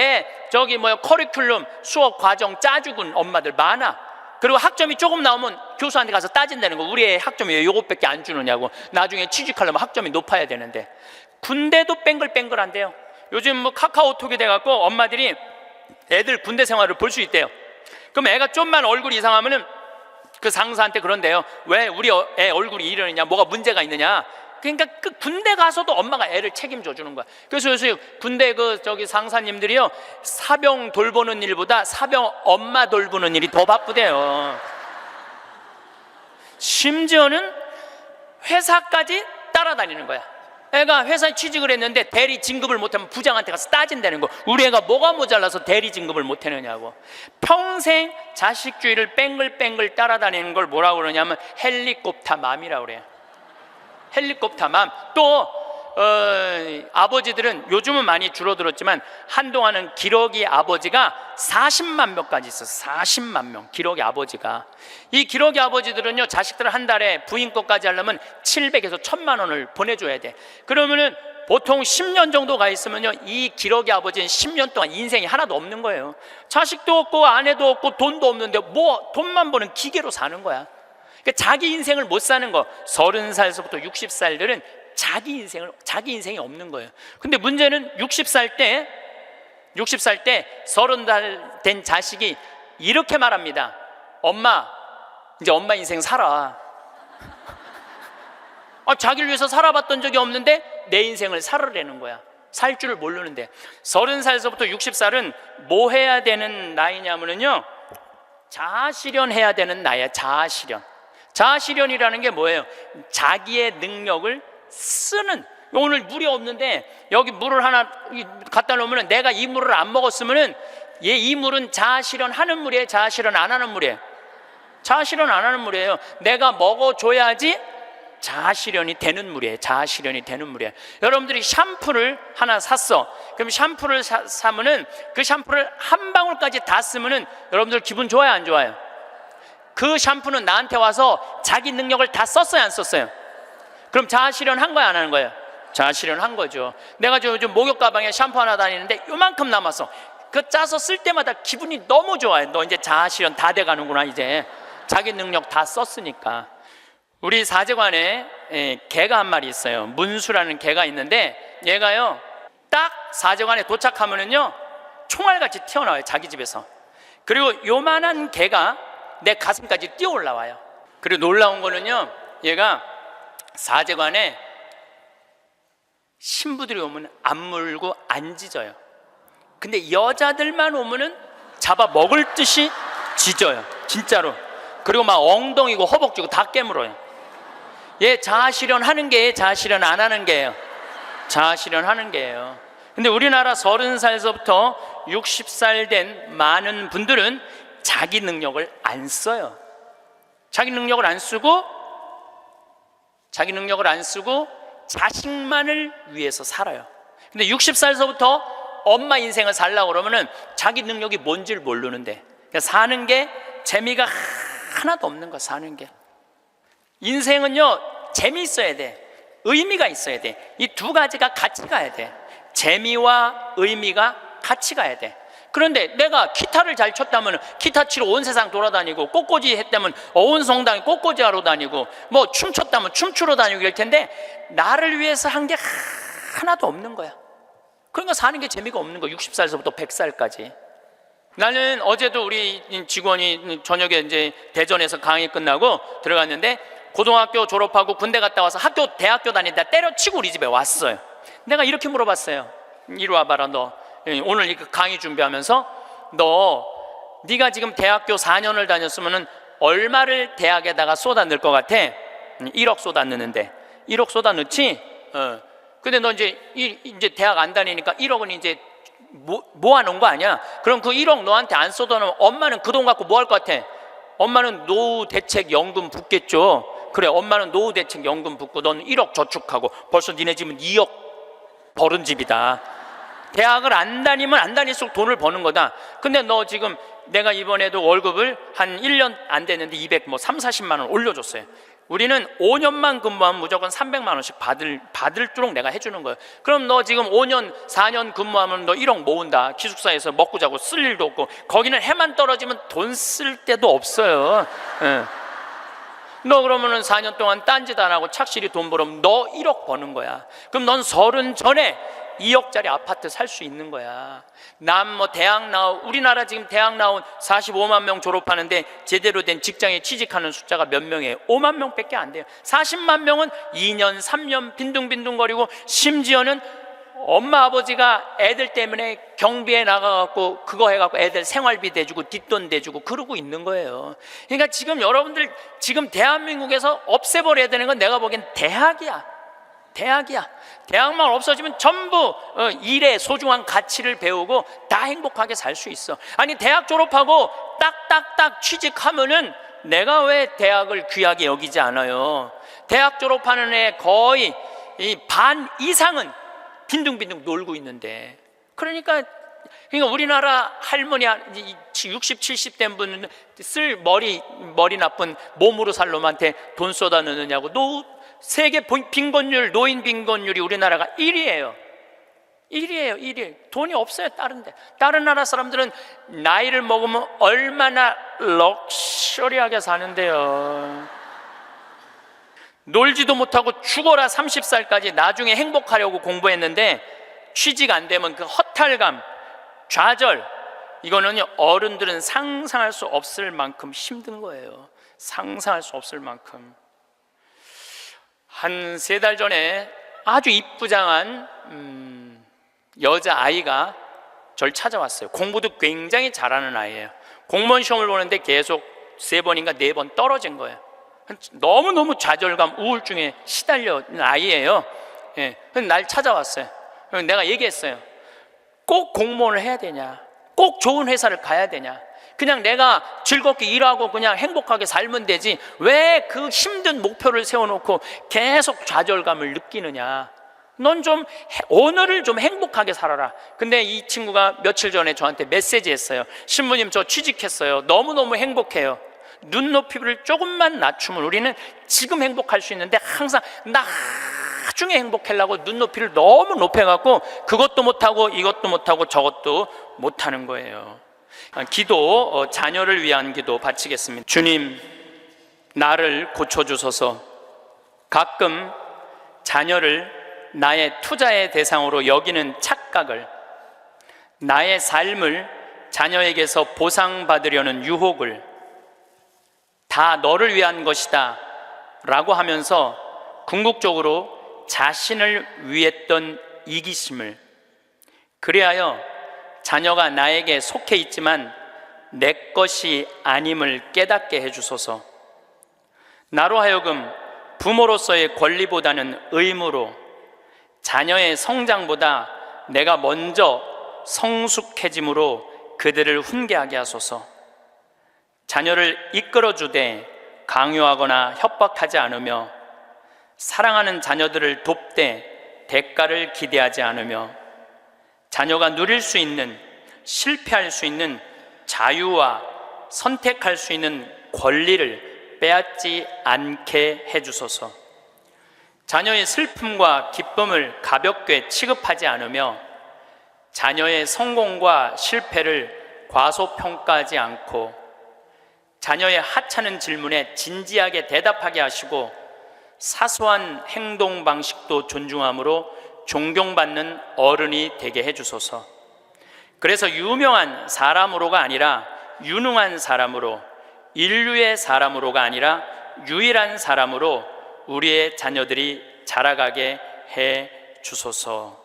커리큘럼 수업 과정 짜주군 엄마들 많아. 그리고 학점이 조금 나오면 교수한테 가서 따진다는 거. 우리 애 학점이 왜 요것밖에 안 주느냐고. 나중에 취직하려면 학점이 높아야 되는데. 군대도 뺑글뺑글한데요. 요즘 뭐 카카오톡이 돼갖고 엄마들이 애들 군대 생활을 볼 수 있대요. 그럼 애가 좀만 얼굴이 이상하면은 그 상사한테 그런대요. 왜 우리 애 얼굴이 이러느냐, 뭐가 문제가 있느냐. 그러니까 그 군대 가서도 엄마가 애를 책임져 주는 거야. 그래서 요새 군대 상사님들이요, 사병 돌보는 일보다 사병 엄마 돌보는 일이 더 바쁘대요. 심지어는 회사까지 따라다니는 거야. 애가 회사에 취직을 했는데 대리 진급을 못하면 부장한테 가서 따진다는 거. 우리 애가 뭐가 모자라서 대리 진급을 못하느냐고. 평생 자식주의를 뺑글뺑글 따라다니는 걸 뭐라고 그러냐면 헬리콥터 맘이라고 그래요. 헬리콥터 맘. 또 아버지들은 요즘은 많이 줄어들었지만 한동안은 기러기 아버지가 40만 명까지 있었어요. 40만 명 기러기 아버지가. 이 기러기 아버지들은요, 자식들 한 달에 부인 것까지 하려면 700에서 1000만 원을 보내줘야 돼. 그러면은 보통 10년 정도 가 있으면요, 이 기러기 아버지는 10년 동안 인생이 하나도 없는 거예요. 자식도 없고 아내도 없고 돈도 없는데 뭐 돈만 버는 기계로 사는 거야. 그러니까 자기 인생을 못 사는 거. 30살서부터 60살들은 자기 인생이 없는 거예요. 근데 문제는 60살 때 30살 된 자식이 이렇게 말합니다. 엄마, 이제 엄마 인생 살아. 자기를 위해서 살아봤던 적이 없는데 내 인생을 살으라는 거야. 살 줄을 모르는데. 30살서부터 60살은 뭐 해야 되는 나이냐면요, 자아실현해야 되는 나이야. 자아실현이라는 게 뭐예요? 자기의 능력을 쓰는. 오늘 물이 없는데 여기 물을 하나 갖다 놓으면 내가 이 물을 안 먹었으면은 이 물은 자아실현하는 물이에요? 자아실현 안 하는 물이에요? 자아실현 안 하는 물이에요. 내가 먹어줘야지 자아실현이 되는 물이에요. 자아실현이 되는 물이에요. 여러분들이 샴푸를 하나 샀어. 그럼 샴푸를 사면은 그 샴푸를 한 방울까지 다 쓰면은 여러분들 기분 좋아요, 안 좋아요? 그 샴푸는 나한테 와서 자기 능력을 다 썼어요, 안 썼어요? 그럼 자아실현 한 거야, 안 하는 거예요? 자아실현 한 거죠. 내가 요즘 목욕 가방에 샴푸 하나 다니는데 요만큼 남았어. 그 짜서 쓸 때마다 기분이 너무 좋아요. 너 이제 자아실현 다 돼가는구나. 이제 자기 능력 다 썼으니까. 우리 사제관에 개가 한 마리 있어요. 문수라는 개가 있는데 얘가요, 딱 사제관에 도착하면은요, 총알같이 튀어나와요, 자기 집에서. 그리고 요만한 개가 내 가슴까지 뛰어 올라와요. 그리고 놀라운 거는요, 얘가 사제관에 신부들이 오면 안 물고 안 짖어요. 근데 여자들만 오면은 잡아 먹을 듯이 짖어요, 진짜로. 그리고 막 엉덩이고 허벅지고 다 깨물어요. 얘 자아실현 하는 게 자아실현 안 하는 게예요. 자아실현 하는 게예요. 근데 우리나라 30살서부터 60살 된 많은 분들은 자기 능력을 안 써요. 자기 능력을 안 쓰고 자식만을 위해서 살아요. 근데 60살서부터 엄마 인생을 살려고 그러면은 자기 능력이 뭔지를 모르는데, 그러니까 사는 게 재미가 하나도 없는 거야. 사는 게. 인생은요, 재미있어야 돼. 의미가 있어야 돼. 이 두 가지가 같이 가야 돼. 재미와 의미가 같이 가야 돼. 그런데 내가 기타를 잘 쳤다면 기타 치러 온 세상 돌아다니고, 꽃꽂이 했다면 온 성당에 꽃꽂이 하러 다니고, 뭐 춤췄다면 춤추러 다니고 이럴 텐데 나를 위해서 한 게 하나도 없는 거야. 그러니까 사는 게 재미가 없는 거야. 60살서부터 100살까지. 나는 어제도 우리 직원이 저녁에 이제 대전에서 강의 끝나고 들어갔는데, 고등학교 졸업하고 군대 갔다 와서 대학교 다니다 때려치고 우리 집에 왔어요. 내가 이렇게 물어봤어요. 이리 와봐라, 너 오늘 이 강의 준비하면서 네가 지금 대학교 4년을 다녔으면 얼마를 대학에다가 쏟아 넣을 것 같아? 1억 쏟아 넣는데 1억 쏟아 넣지? 근데 너 이제 대학 안 다니니까 1억은 이제 모아놓은 거 아니야? 그럼 그 1억 너한테 안 쏟아놓으면 엄마는 그 돈 갖고 뭐 할 것 같아? 엄마는 노후대책연금 붓겠죠. 그래, 엄마는 노후대책연금 붓고 넌 1억 저축하고 벌써 니네 집은 2억 벌은 집이다. 대학을 안 다니면 안 다닐수록 돈을 버는 거다. 근데 너 지금 내가 이번에도 월급을 한 1년 안 됐는데 3, 40만 원 올려줬어요. 우리는 5년만 근무하면 무조건 300만 원씩 받을도록 내가 해주는 거예요. 그럼 너 지금 5년, 4년 근무하면 너 1억 모은다. 기숙사에서 먹고 자고 쓸 일도 없고, 거기는 해만 떨어지면 돈 쓸 데도 없어요. 너 그러면은 4년 동안 딴짓 안 하고 착실히 돈 벌으면 너 1억 버는 거야. 그럼 넌 30 전에 2억짜리 아파트 살 수 있는 거야. 남 우리나라 지금 대학 나온 45만 명 졸업하는데 제대로 된 직장에 취직하는 숫자가 몇 명이에요? 5만 명밖에 안 돼요. 40만 명은 2년, 3년 빈둥빈둥거리고, 심지어는 엄마 아버지가 애들 때문에 경비에 나가갖고 그거 해갖고 애들 생활비 대주고 뒷돈 대주고 그러고 있는 거예요. 그러니까 지금 여러분들 지금 대한민국에서 없애버려야 되는 건 내가 보기엔 대학이야. 대학만 없어지면 전부 일의 소중한 가치를 배우고 다 행복하게 살 수 있어. 아니, 대학 졸업하고 딱딱딱 취직하면은 내가 왜 대학을 귀하게 여기지 않아요? 대학 졸업하는 애 거의 반 이상은 빈둥빈둥 놀고 있는데. 그러니까 우리나라 할머니 60, 70 된 분은 쓸 머리 나쁜 몸으로 살 놈한테 돈 쏟아 넣느냐고. 세계 빈곤율, 노인 빈곤율이 우리나라가 1위예요. 1위. 돈이 없어요. 다른 나라 사람들은 나이를 먹으면 얼마나 럭셔리하게 사는데요. 놀지도 못하고 죽어라 30살까지 나중에 행복하려고 공부했는데 취직 안 되면 그 허탈감, 좌절, 이거는 어른들은 상상할 수 없을 만큼 힘든 거예요. 상상할 수 없을 만큼. 한 3달 전에 아주 이쁘장한 여자아이가 절 찾아왔어요. 공부도 굉장히 잘하는 아이예요. 공무원 시험을 보는데 계속 3번인가 4번 떨어진 거예요. 너무너무 좌절감, 우울증에 시달려있는 아이예요. 날 찾아왔어요. 내가 얘기했어요. 꼭 공무원을 해야 되냐? 꼭 좋은 회사를 가야 되냐? 그냥 내가 즐겁게 일하고 그냥 행복하게 살면 되지 왜 그 힘든 목표를 세워놓고 계속 좌절감을 느끼느냐? 넌 좀 오늘을 좀 행복하게 살아라. 근데 이 친구가 며칠 전에 저한테 메시지 했어요. 신부님, 저 취직했어요. 너무너무 행복해요. 눈높이를 조금만 낮추면 우리는 지금 행복할 수 있는데 항상 나중에 행복하려고 눈높이를 너무 높여갖고 그것도 못하고 이것도 못하고 저것도 못하는 거예요. 기도, 자녀를 위한 기도 바치겠습니다. 주님, 나를 고쳐주소서. 가끔 자녀를 나의 투자의 대상으로 여기는 착각을, 나의 삶을 자녀에게서 보상받으려는 유혹을 다 너를 위한 것이다 라고 하면서 궁극적으로 자신을 위했던 이기심을, 그리하여 자녀가 나에게 속해 있지만 내 것이 아님을 깨닫게 해주소서. 나로 하여금 부모로서의 권리보다는 의무로, 자녀의 성장보다 내가 먼저 성숙해짐으로 그들을 훈계하게 하소서. 자녀를 이끌어주되 강요하거나 협박하지 않으며, 사랑하는 자녀들을 돕되 대가를 기대하지 않으며, 자녀가 누릴 수 있는, 실패할 수 있는 자유와 선택할 수 있는 권리를 빼앗지 않게 해주소서. 자녀의 슬픔과 기쁨을 가볍게 취급하지 않으며, 자녀의 성공과 실패를 과소평가하지 않고, 자녀의 하찮은 질문에 진지하게 대답하게 하시고, 사소한 행동 방식도 존중함으로 존경받는 어른이 되게 해주소서. 그래서 유명한 사람으로가 아니라 유능한 사람으로, 인류의 사람으로가 아니라 유일한 사람으로 우리의 자녀들이 자라가게 해 주소서.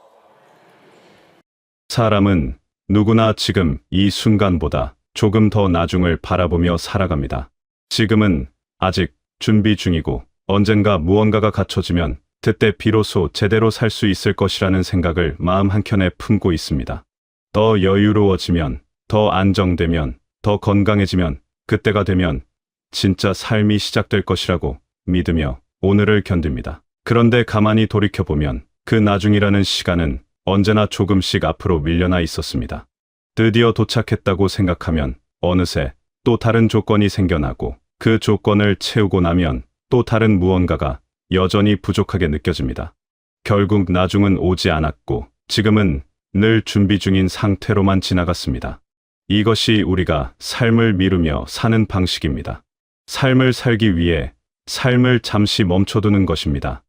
사람은 누구나 지금 이 순간보다 조금 더 나중을 바라보며 살아갑니다. 지금은 아직 준비 중이고 언젠가 무언가가 갖춰지면 그때 비로소 제대로 살 수 있을 것이라는 생각을 마음 한켠에 품고 있습니다. 더 여유로워지면, 더 안정되면, 더 건강해지면, 그때가 되면 진짜 삶이 시작될 것이라고 믿으며 오늘을 견딥니다. 그런데 가만히 돌이켜보면 그 나중이라는 시간은 언제나 조금씩 앞으로 밀려나 있었습니다. 드디어 도착했다고 생각하면 어느새 또 다른 조건이 생겨나고 그 조건을 채우고 나면 또 다른 무언가가 여전히 부족하게 느껴집니다. 결국 나중은 오지 않았고 지금은 늘 준비 중인 상태로만 지나갔습니다. 이것이 우리가 삶을 미루며 사는 방식입니다. 삶을 살기 위해 삶을 잠시 멈춰두는 것입니다.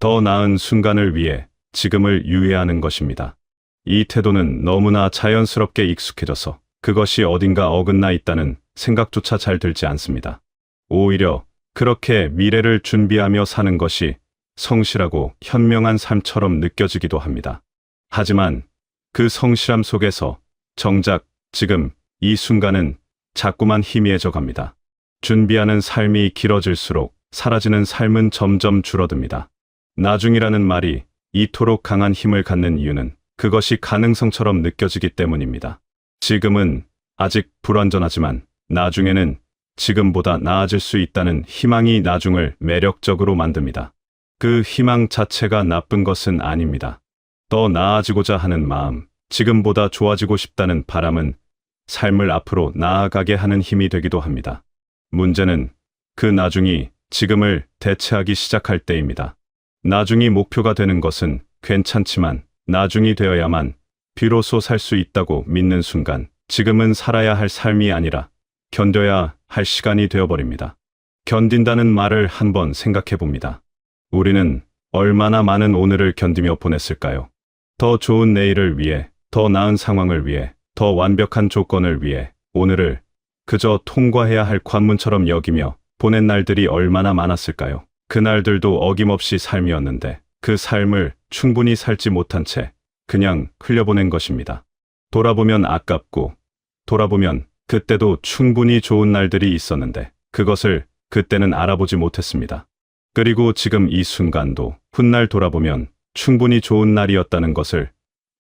더 나은 순간을 위해 지금을 유예하는 것입니다. 이 태도는 너무나 자연스럽게 익숙해져서 그것이 어딘가 어긋나 있다는 생각조차 잘 들지 않습니다. 오히려 그렇게 미래를 준비하며 사는 것이 성실하고 현명한 삶처럼 느껴지기도 합니다. 하지만 그 성실함 속에서 정작 지금 이 순간은 자꾸만 희미해져 갑니다. 준비하는 삶이 길어질수록 사라지는 삶은 점점 줄어듭니다. 나중이라는 말이 이토록 강한 힘을 갖는 이유는 그것이 가능성처럼 느껴지기 때문입니다. 지금은 아직 불완전하지만 나중에는 지금보다 나아질 수 있다는 희망이 나중을 매력적으로 만듭니다. 그 희망 자체가 나쁜 것은 아닙니다. 더 나아지고자 하는 마음, 지금보다 좋아지고 싶다는 바람은 삶을 앞으로 나아가게 하는 힘이 되기도 합니다. 문제는 그 나중이 지금을 대체하기 시작할 때입니다. 나중이 목표가 되는 것은 괜찮지만 나중이 되어야만 비로소 살 수 있다고 믿는 순간 지금은 살아야 할 삶이 아니라 견뎌야 할 시간이 되어버립니다. 견딘다는 말을 한번 생각해 봅니다. 우리는 얼마나 많은 오늘을 견디며 보냈을까요? 더 좋은 내일을 위해, 더 나은 상황을 위해, 더 완벽한 조건을 위해 오늘을 그저 통과해야 할 관문처럼 여기며 보낸 날들이 얼마나 많았을까요? 그날들도 어김없이 삶이었는데 그 삶을 충분히 살지 못한 채 그냥 흘려보낸 것입니다. 돌아보면 아깝고 돌아보면 그때도 충분히 좋은 날들이 있었는데 그것을 그때는 알아보지 못했습니다. 그리고 지금 이 순간도 훗날 돌아보면 충분히 좋은 날이었다는 것을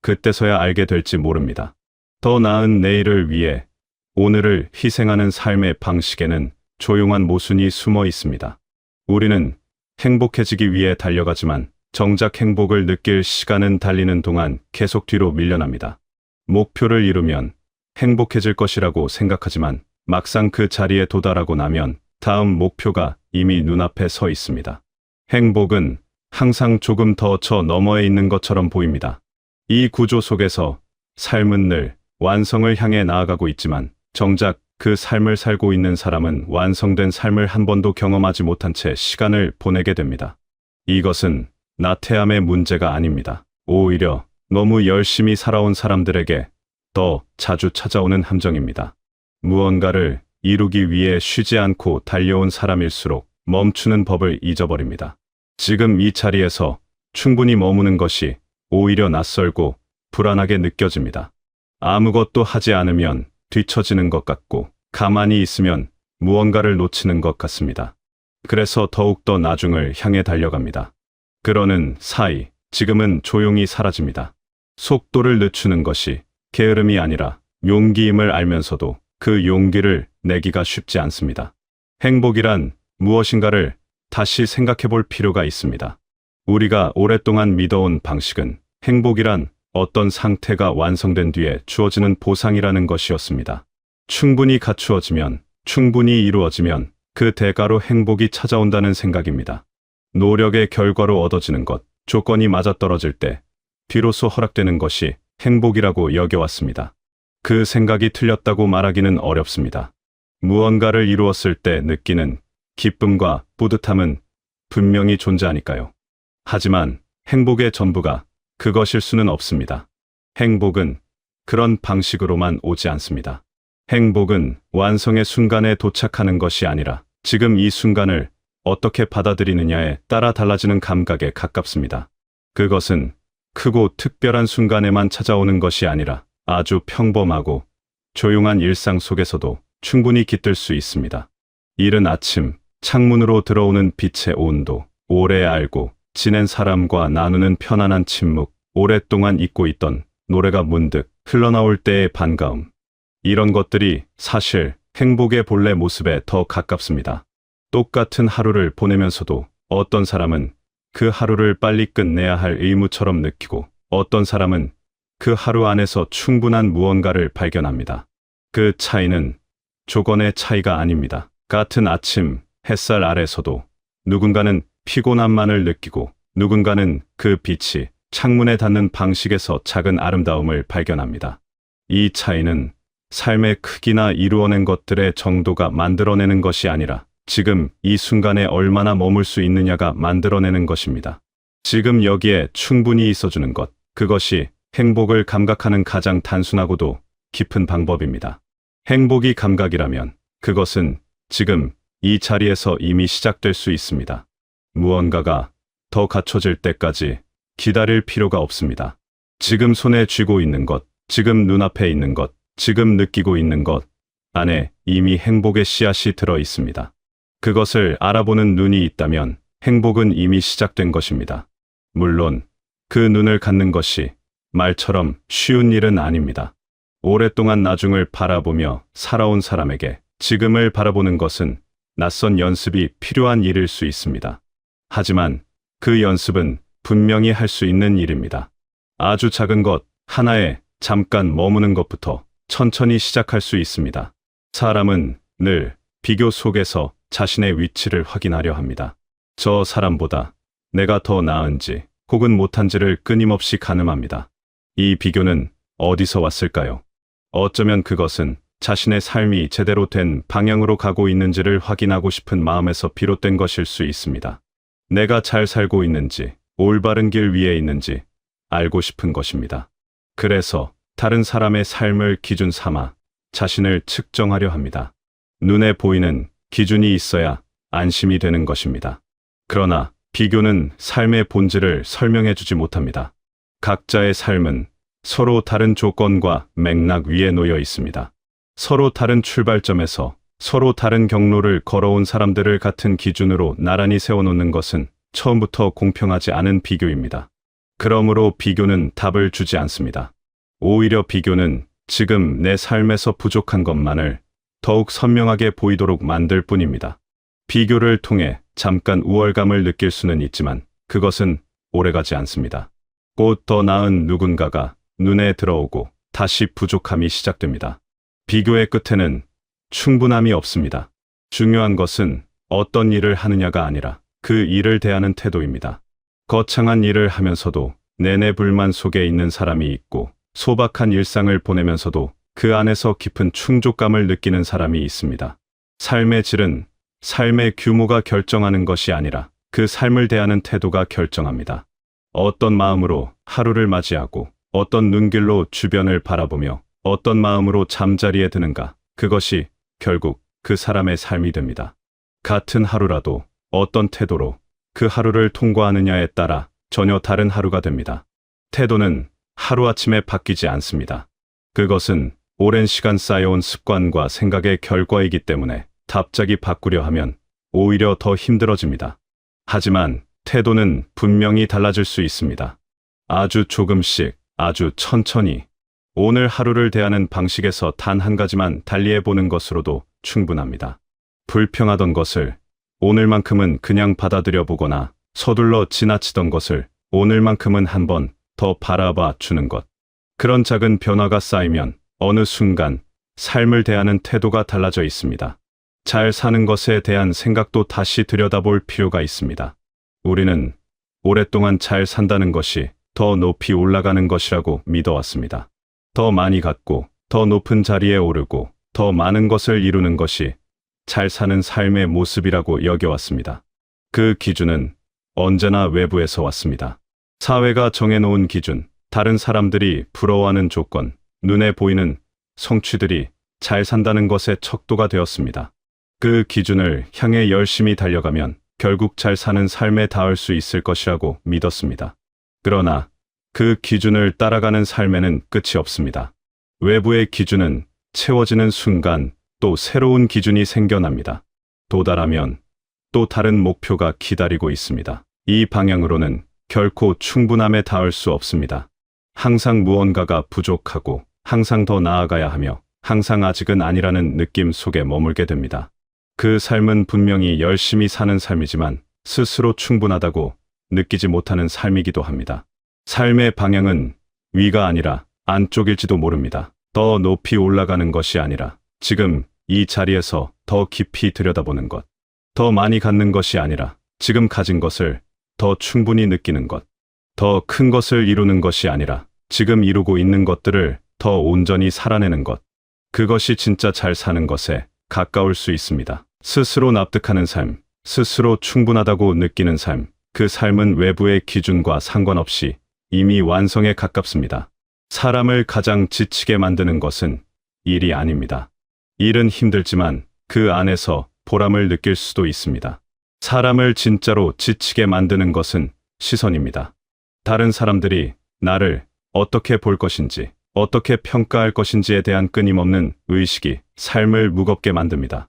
그때서야 알게 될지 모릅니다. 더 나은 내일을 위해 오늘을 희생하는 삶의 방식에는 조용한 모순이 숨어 있습니다. 우리는 행복해지기 위해 달려가지만 정작 행복을 느낄 시간은 달리는 동안 계속 뒤로 밀려납니다. 목표를 이루면 행복해질 것이라고 생각하지만 막상 그 자리에 도달하고 나면 다음 목표가 이미 눈앞에 서 있습니다. 행복은 항상 조금 더 저 너머에 있는 것처럼 보입니다. 이 구조 속에서 삶은 늘 완성을 향해 나아가고 있지만 정작 그 삶을 살고 있는 사람은 완성된 삶을 한 번도 경험하지 못한 채 시간을 보내게 됩니다. 이것은 나태함의 문제가 아닙니다. 오히려 너무 열심히 살아온 사람들에게 더 자주 찾아오는 함정입니다. 무언가를 이루기 위해 쉬지 않고 달려온 사람일수록 멈추는 법을 잊어버립니다. 지금 이 자리에서 충분히 머무는 것이 오히려 낯설고 불안하게 느껴집니다. 아무것도 하지 않으면 뒤처지는 것 같고 가만히 있으면 무언가를 놓치는 것 같습니다. 그래서 더욱더 나중을 향해 달려갑니다. 그러는 사이 지금은 조용히 사라집니다. 속도를 늦추는 것이 게으름이 아니라 용기임을 알면서도 그 용기를 내기가 쉽지 않습니다. 행복이란 무엇인가를 다시 생각해 볼 필요가 있습니다. 우리가 오랫동안 믿어온 방식은 행복이란 어떤 상태가 완성된 뒤에 주어지는 보상이라는 것이었습니다. 충분히 갖추어지면, 충분히 이루어지면 그 대가로 행복이 찾아온다는 생각입니다. 노력의 결과로 얻어지는 것, 조건이 맞아떨어질 때 비로소 허락되는 것이 행복이라고 여겨왔습니다. 그 생각이 틀렸다고 말하기는 어렵습니다. 무언가를 이루었을 때 느끼는 기쁨과 뿌듯함은 분명히 존재하니까요. 하지만 행복의 전부가 그것일 수는 없습니다. 행복은 그런 방식으로만 오지 않습니다. 행복은 완성의 순간에 도착하는 것이 아니라 지금 이 순간을 어떻게 받아들이느냐에 따라 달라지는 감각에 가깝습니다. 그것은 크고 특별한 순간에만 찾아오는 것이 아니라 아주 평범하고 조용한 일상 속에서도 충분히 깃들 수 있습니다. 이른 아침, 창문으로 들어오는 빛의 온도, 오래 알고 지낸 사람과 나누는 편안한 침묵, 오랫동안 잊고 있던 노래가 문득 흘러나올 때의 반가움. 이런 것들이 사실 행복의 본래 모습에 더 가깝습니다. 똑같은 하루를 보내면서도 어떤 사람은 그 하루를 빨리 끝내야 할 의무처럼 느끼고 어떤 사람은 그 하루 안에서 충분한 무언가를 발견합니다. 그 차이는 조건의 차이가 아닙니다. 같은 아침 햇살 아래서도 누군가는 피곤함만을 느끼고 누군가는 그 빛이 창문에 닿는 방식에서 작은 아름다움을 발견합니다. 이 차이는 삶의 크기나 이루어낸 것들의 정도가 만들어내는 것이 아니라 지금 이 순간에 얼마나 머물 수 있느냐가 만들어내는 것입니다. 지금 여기에 충분히 있어주는 것, 그것이 행복을 감각하는 가장 단순하고도 깊은 방법입니다. 행복이 감각이라면 그것은 지금 이 자리에서 이미 시작될 수 있습니다. 무언가가 더 갖춰질 때까지 기다릴 필요가 없습니다. 지금 손에 쥐고 있는 것, 지금 눈앞에 있는 것, 지금 느끼고 있는 것 안에 이미 행복의 씨앗이 들어 있습니다. 그것을 알아보는 눈이 있다면 행복은 이미 시작된 것입니다. 물론 그 눈을 갖는 것이 말처럼 쉬운 일은 아닙니다. 오랫동안 나중을 바라보며 살아온 사람에게 지금을 바라보는 것은 낯선 연습이 필요한 일일 수 있습니다. 하지만 그 연습은 분명히 할 수 있는 일입니다. 아주 작은 것 하나에 잠깐 머무는 것부터 천천히 시작할 수 있습니다. 사람은 늘 비교 속에서 자신의 위치를 확인하려 합니다. 저 사람보다 내가 더 나은지 혹은 못한지를 끊임없이 가늠합니다. 이 비교는 어디서 왔을까요? 어쩌면 그것은 자신의 삶이 제대로 된 방향으로 가고 있는지를 확인하고 싶은 마음에서 비롯된 것일 수 있습니다. 내가 잘 살고 있는지, 올바른 길 위에 있는지 알고 싶은 것입니다. 그래서 다른 사람의 삶을 기준 삼아 자신을 측정하려 합니다. 눈에 보이는 기준이 있어야 안심이 되는 것입니다. 그러나 비교는 삶의 본질을 설명해 주지 못합니다. 각자의 삶은 서로 다른 조건과 맥락 위에 놓여 있습니다. 서로 다른 출발점에서 서로 다른 경로를 걸어온 사람들을 같은 기준으로 나란히 세워놓는 것은 처음부터 공평하지 않은 비교입니다. 그러므로 비교는 답을 주지 않습니다. 오히려 비교는 지금 내 삶에서 부족한 것만을 더욱 선명하게 보이도록 만들 뿐입니다. 비교를 통해 잠깐 우월감을 느낄 수는 있지만 그것은 오래가지 않습니다. 곧 더 나은 누군가가 눈에 들어오고 다시 부족함이 시작됩니다. 비교의 끝에는 충분함이 없습니다. 중요한 것은 어떤 일을 하느냐가 아니라 그 일을 대하는 태도입니다. 거창한 일을 하면서도 내내 불만 속에 있는 사람이 있고 소박한 일상을 보내면서도 그 안에서 깊은 충족감을 느끼는 사람이 있습니다. 삶의 질은 삶의 규모가 결정하는 것이 아니라 그 삶을 대하는 태도가 결정합니다. 어떤 마음으로 하루를 맞이하고 어떤 눈길로 주변을 바라보며 어떤 마음으로 잠자리에 드는가, 그것이 결국 그 사람의 삶이 됩니다. 같은 하루라도 어떤 태도로 그 하루를 통과하느냐에 따라 전혀 다른 하루가 됩니다. 태도는 하루아침에 바뀌지 않습니다. 그것은 오랜 시간 쌓여온 습관과 생각의 결과이기 때문에 갑자기 바꾸려 하면 오히려 더 힘들어집니다. 하지만 태도는 분명히 달라질 수 있습니다. 아주 조금씩, 아주 천천히. 오늘 하루를 대하는 방식에서 단 한 가지만 달리해 보는 것으로도 충분합니다. 불평하던 것을 오늘만큼은 그냥 받아들여 보거나 서둘러 지나치던 것을 오늘만큼은 한번 더 바라봐 주는 것. 그런 작은 변화가 쌓이면 어느 순간 삶을 대하는 태도가 달라져 있습니다. 잘 사는 것에 대한 생각도 다시 들여다볼 필요가 있습니다. 우리는 오랫동안 잘 산다는 것이 더 높이 올라가는 것이라고 믿어왔습니다. 더 많이 갖고, 더 높은 자리에 오르고, 더 많은 것을 이루는 것이 잘 사는 삶의 모습이라고 여겨왔습니다. 그 기준은 언제나 외부에서 왔습니다. 사회가 정해놓은 기준, 다른 사람들이 부러워하는 조건, 눈에 보이는 성취들이 잘 산다는 것의 척도가 되었습니다. 그 기준을 향해 열심히 달려가면 결국 잘 사는 삶에 닿을 수 있을 것이라고 믿었습니다. 그러나 그 기준을 따라가는 삶에는 끝이 없습니다. 외부의 기준은 채워지는 순간 또 새로운 기준이 생겨납니다. 도달하면 또 다른 목표가 기다리고 있습니다. 이 방향으로는 결코 충분함에 닿을 수 없습니다. 항상 무언가가 부족하고 항상 더 나아가야 하며 항상 아직은 아니라는 느낌 속에 머물게 됩니다. 그 삶은 분명히 열심히 사는 삶이지만 스스로 충분하다고 느끼지 못하는 삶이기도 합니다. 삶의 방향은 위가 아니라 안쪽일지도 모릅니다. 더 높이 올라가는 것이 아니라 지금 이 자리에서 더 깊이 들여다보는 것. 더 많이 갖는 것이 아니라 지금 가진 것을 더 충분히 느끼는 것. 더 큰 것을 이루는 것이 아니라 지금 이루고 있는 것들을 더 온전히 살아내는 것. 그것이 진짜 잘 사는 것에 가까울 수 있습니다. 스스로 납득하는 삶, 스스로 충분하다고 느끼는 삶, 그 삶은 외부의 기준과 상관없이 이미 완성에 가깝습니다. 사람을 가장 지치게 만드는 것은 일이 아닙니다. 일은 힘들지만 그 안에서 보람을 느낄 수도 있습니다. 사람을 진짜로 지치게 만드는 것은 시선입니다. 다른 사람들이 나를 어떻게 볼 것인지, 어떻게 평가할 것인지에 대한 끊임없는 의식이 삶을 무겁게 만듭니다.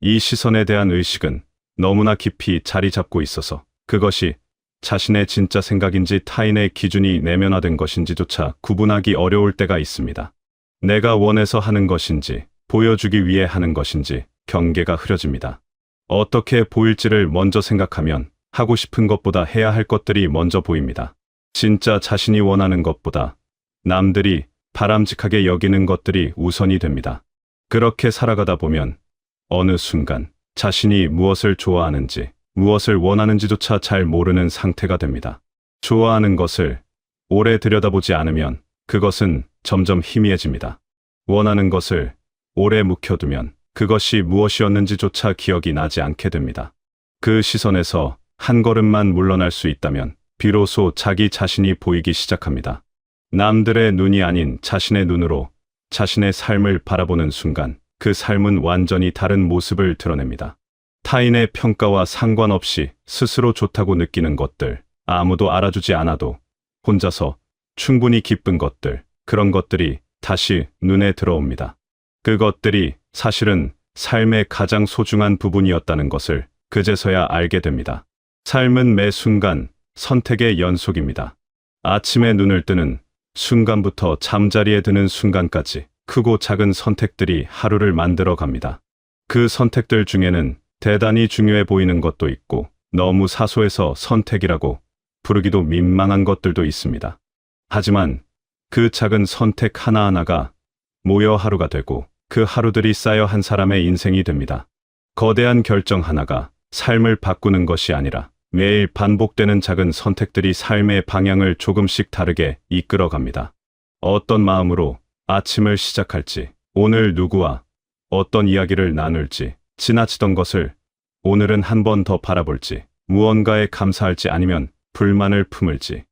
이 시선에 대한 의식은 너무나 깊이 자리 잡고 있어서 그것이 자신의 진짜 생각인지 타인의 기준이 내면화된 것인지조차 구분하기 어려울 때가 있습니다. 내가 원해서 하는 것인지, 보여주기 위해 하는 것인지 경계가 흐려집니다. 어떻게 보일지를 먼저 생각하면 하고 싶은 것보다 해야 할 것들이 먼저 보입니다. 진짜 자신이 원하는 것보다 남들이 바람직하게 여기는 것들이 우선이 됩니다. 그렇게 살아가다 보면 어느 순간 자신이 무엇을 좋아하는지, 무엇을 원하는지조차 잘 모르는 상태가 됩니다. 좋아하는 것을 오래 들여다보지 않으면 그것은 점점 희미해집니다. 원하는 것을 오래 묵혀두면 그것이 무엇이었는지조차 기억이 나지 않게 됩니다. 그 시선에서 한 걸음만 물러날 수 있다면 비로소 자기 자신이 보이기 시작합니다. 남들의 눈이 아닌 자신의 눈으로 자신의 삶을 바라보는 순간 그 삶은 완전히 다른 모습을 드러냅니다. 타인의 평가와 상관없이 스스로 좋다고 느끼는 것들, 아무도 알아주지 않아도 혼자서 충분히 기쁜 것들, 그런 것들이 다시 눈에 들어옵니다. 그것들이 사실은 삶의 가장 소중한 부분이었다는 것을 그제서야 알게 됩니다. 삶은 매 순간 선택의 연속입니다. 아침에 눈을 뜨는 순간부터 잠자리에 드는 순간까지 크고 작은 선택들이 하루를 만들어 갑니다. 그 선택들 중에는 대단히 중요해 보이는 것도 있고 너무 사소해서 선택이라고 부르기도 민망한 것들도 있습니다. 하지만 그 작은 선택 하나하나가 모여 하루가 되고 그 하루들이 쌓여 한 사람의 인생이 됩니다. 거대한 결정 하나가 삶을 바꾸는 것이 아니라 매일 반복되는 작은 선택들이 삶의 방향을 조금씩 다르게 이끌어 갑니다. 어떤 마음으로 아침을 시작할지, 오늘 누구와 어떤 이야기를 나눌지, 지나치던 것을 오늘은 한 번 더 바라볼지, 무언가에 감사할지 아니면 불만을 품을지,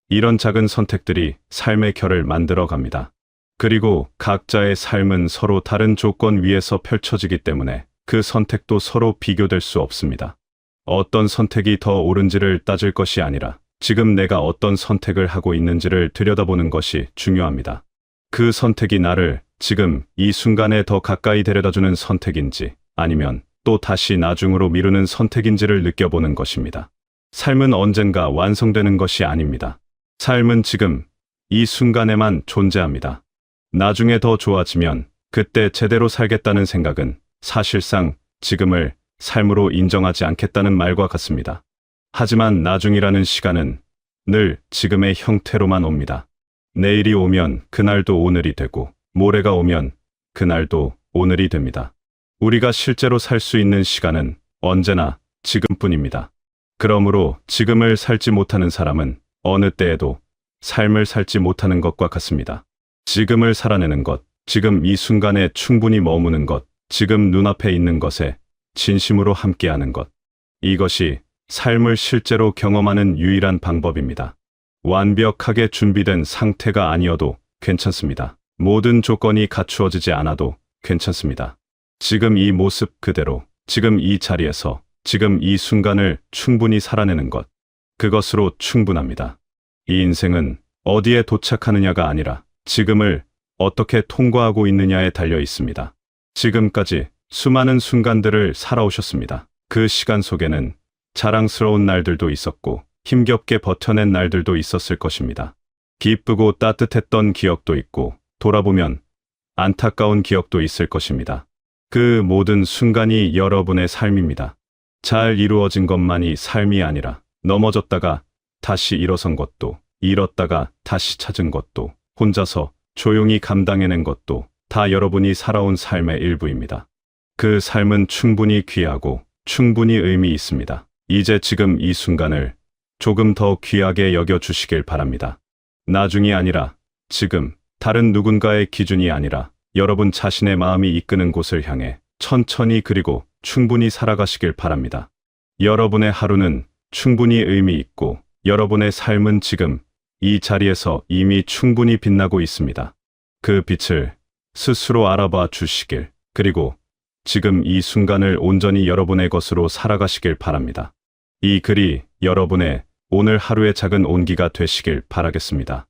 이런 작은 선택들이 삶의 결을 만들어 갑니다. 그리고 각자의 삶은 서로 다른 조건 위에서 펼쳐지기 때문에 그 선택도 서로 비교될 수 없습니다. 어떤 선택이 더 옳은지를 따질 것이 아니라 지금 내가 어떤 선택을 하고 있는지를 들여다보는 것이 중요합니다. 그 선택이 나를 지금 이 순간에 더 가까이 데려다주는 선택인지 아니면 또 다시 나중으로 미루는 선택인지를 느껴보는 것입니다. 삶은 언젠가 완성되는 것이 아닙니다. 삶은 지금 이 순간에만 존재합니다. 나중에 더 좋아지면 그때 제대로 살겠다는 생각은 사실상 지금을 삶으로 인정하지 않겠다는 말과 같습니다. 하지만 나중이라는 시간은 늘 지금의 형태로만 옵니다. 내일이 오면 그날도 오늘이 되고 모레가 오면 그날도 오늘이 됩니다. 우리가 실제로 살 수 있는 시간은 언제나 지금뿐입니다. 그러므로 지금을 살지 못하는 사람은 어느 때에도 삶을 살지 못하는 것과 같습니다. 지금을 살아내는 것, 지금 이 순간에 충분히 머무는 것, 지금 눈앞에 있는 것에 진심으로 함께하는 것. 이것이 삶을 실제로 경험하는 유일한 방법입니다. 완벽하게 준비된 상태가 아니어도 괜찮습니다. 모든 조건이 갖추어지지 않아도 괜찮습니다. 지금 이 모습 그대로, 지금 이 자리에서, 지금 이 순간을 충분히 살아내는 것. 그것으로 충분합니다. 이 인생은 어디에 도착하느냐가 아니라 지금을 어떻게 통과하고 있느냐에 달려 있습니다. 지금까지 수많은 순간들을 살아오셨습니다. 그 시간 속에는 자랑스러운 날들도 있었고 힘겹게 버텨낸 날들도 있었을 것입니다. 기쁘고 따뜻했던 기억도 있고, 돌아보면 안타까운 기억도 있을 것입니다. 그 모든 순간이 여러분의 삶입니다. 잘 이루어진 것만이 삶이 아니라 넘어졌다가 다시 일어선 것도, 잃었다가 다시 찾은 것도, 혼자서 조용히 감당해낸 것도 다 여러분이 살아온 삶의 일부입니다. 그 삶은 충분히 귀하고 충분히 의미 있습니다. 이제 지금 이 순간을 조금 더 귀하게 여겨주시길 바랍니다. 나중이 아니라 지금, 다른 누군가의 기준이 아니라 여러분 자신의 마음이 이끄는 곳을 향해 천천히 그리고 충분히 살아가시길 바랍니다. 여러분의 하루는 충분히 의미 있고 여러분의 삶은 지금 이 자리에서 이미 충분히 빛나고 있습니다. 그 빛을 스스로 알아봐 주시길, 그리고 지금 이 순간을 온전히 여러분의 것으로 살아가시길 바랍니다. 이 글이 여러분의 오늘 하루의 작은 온기가 되시길 바라겠습니다.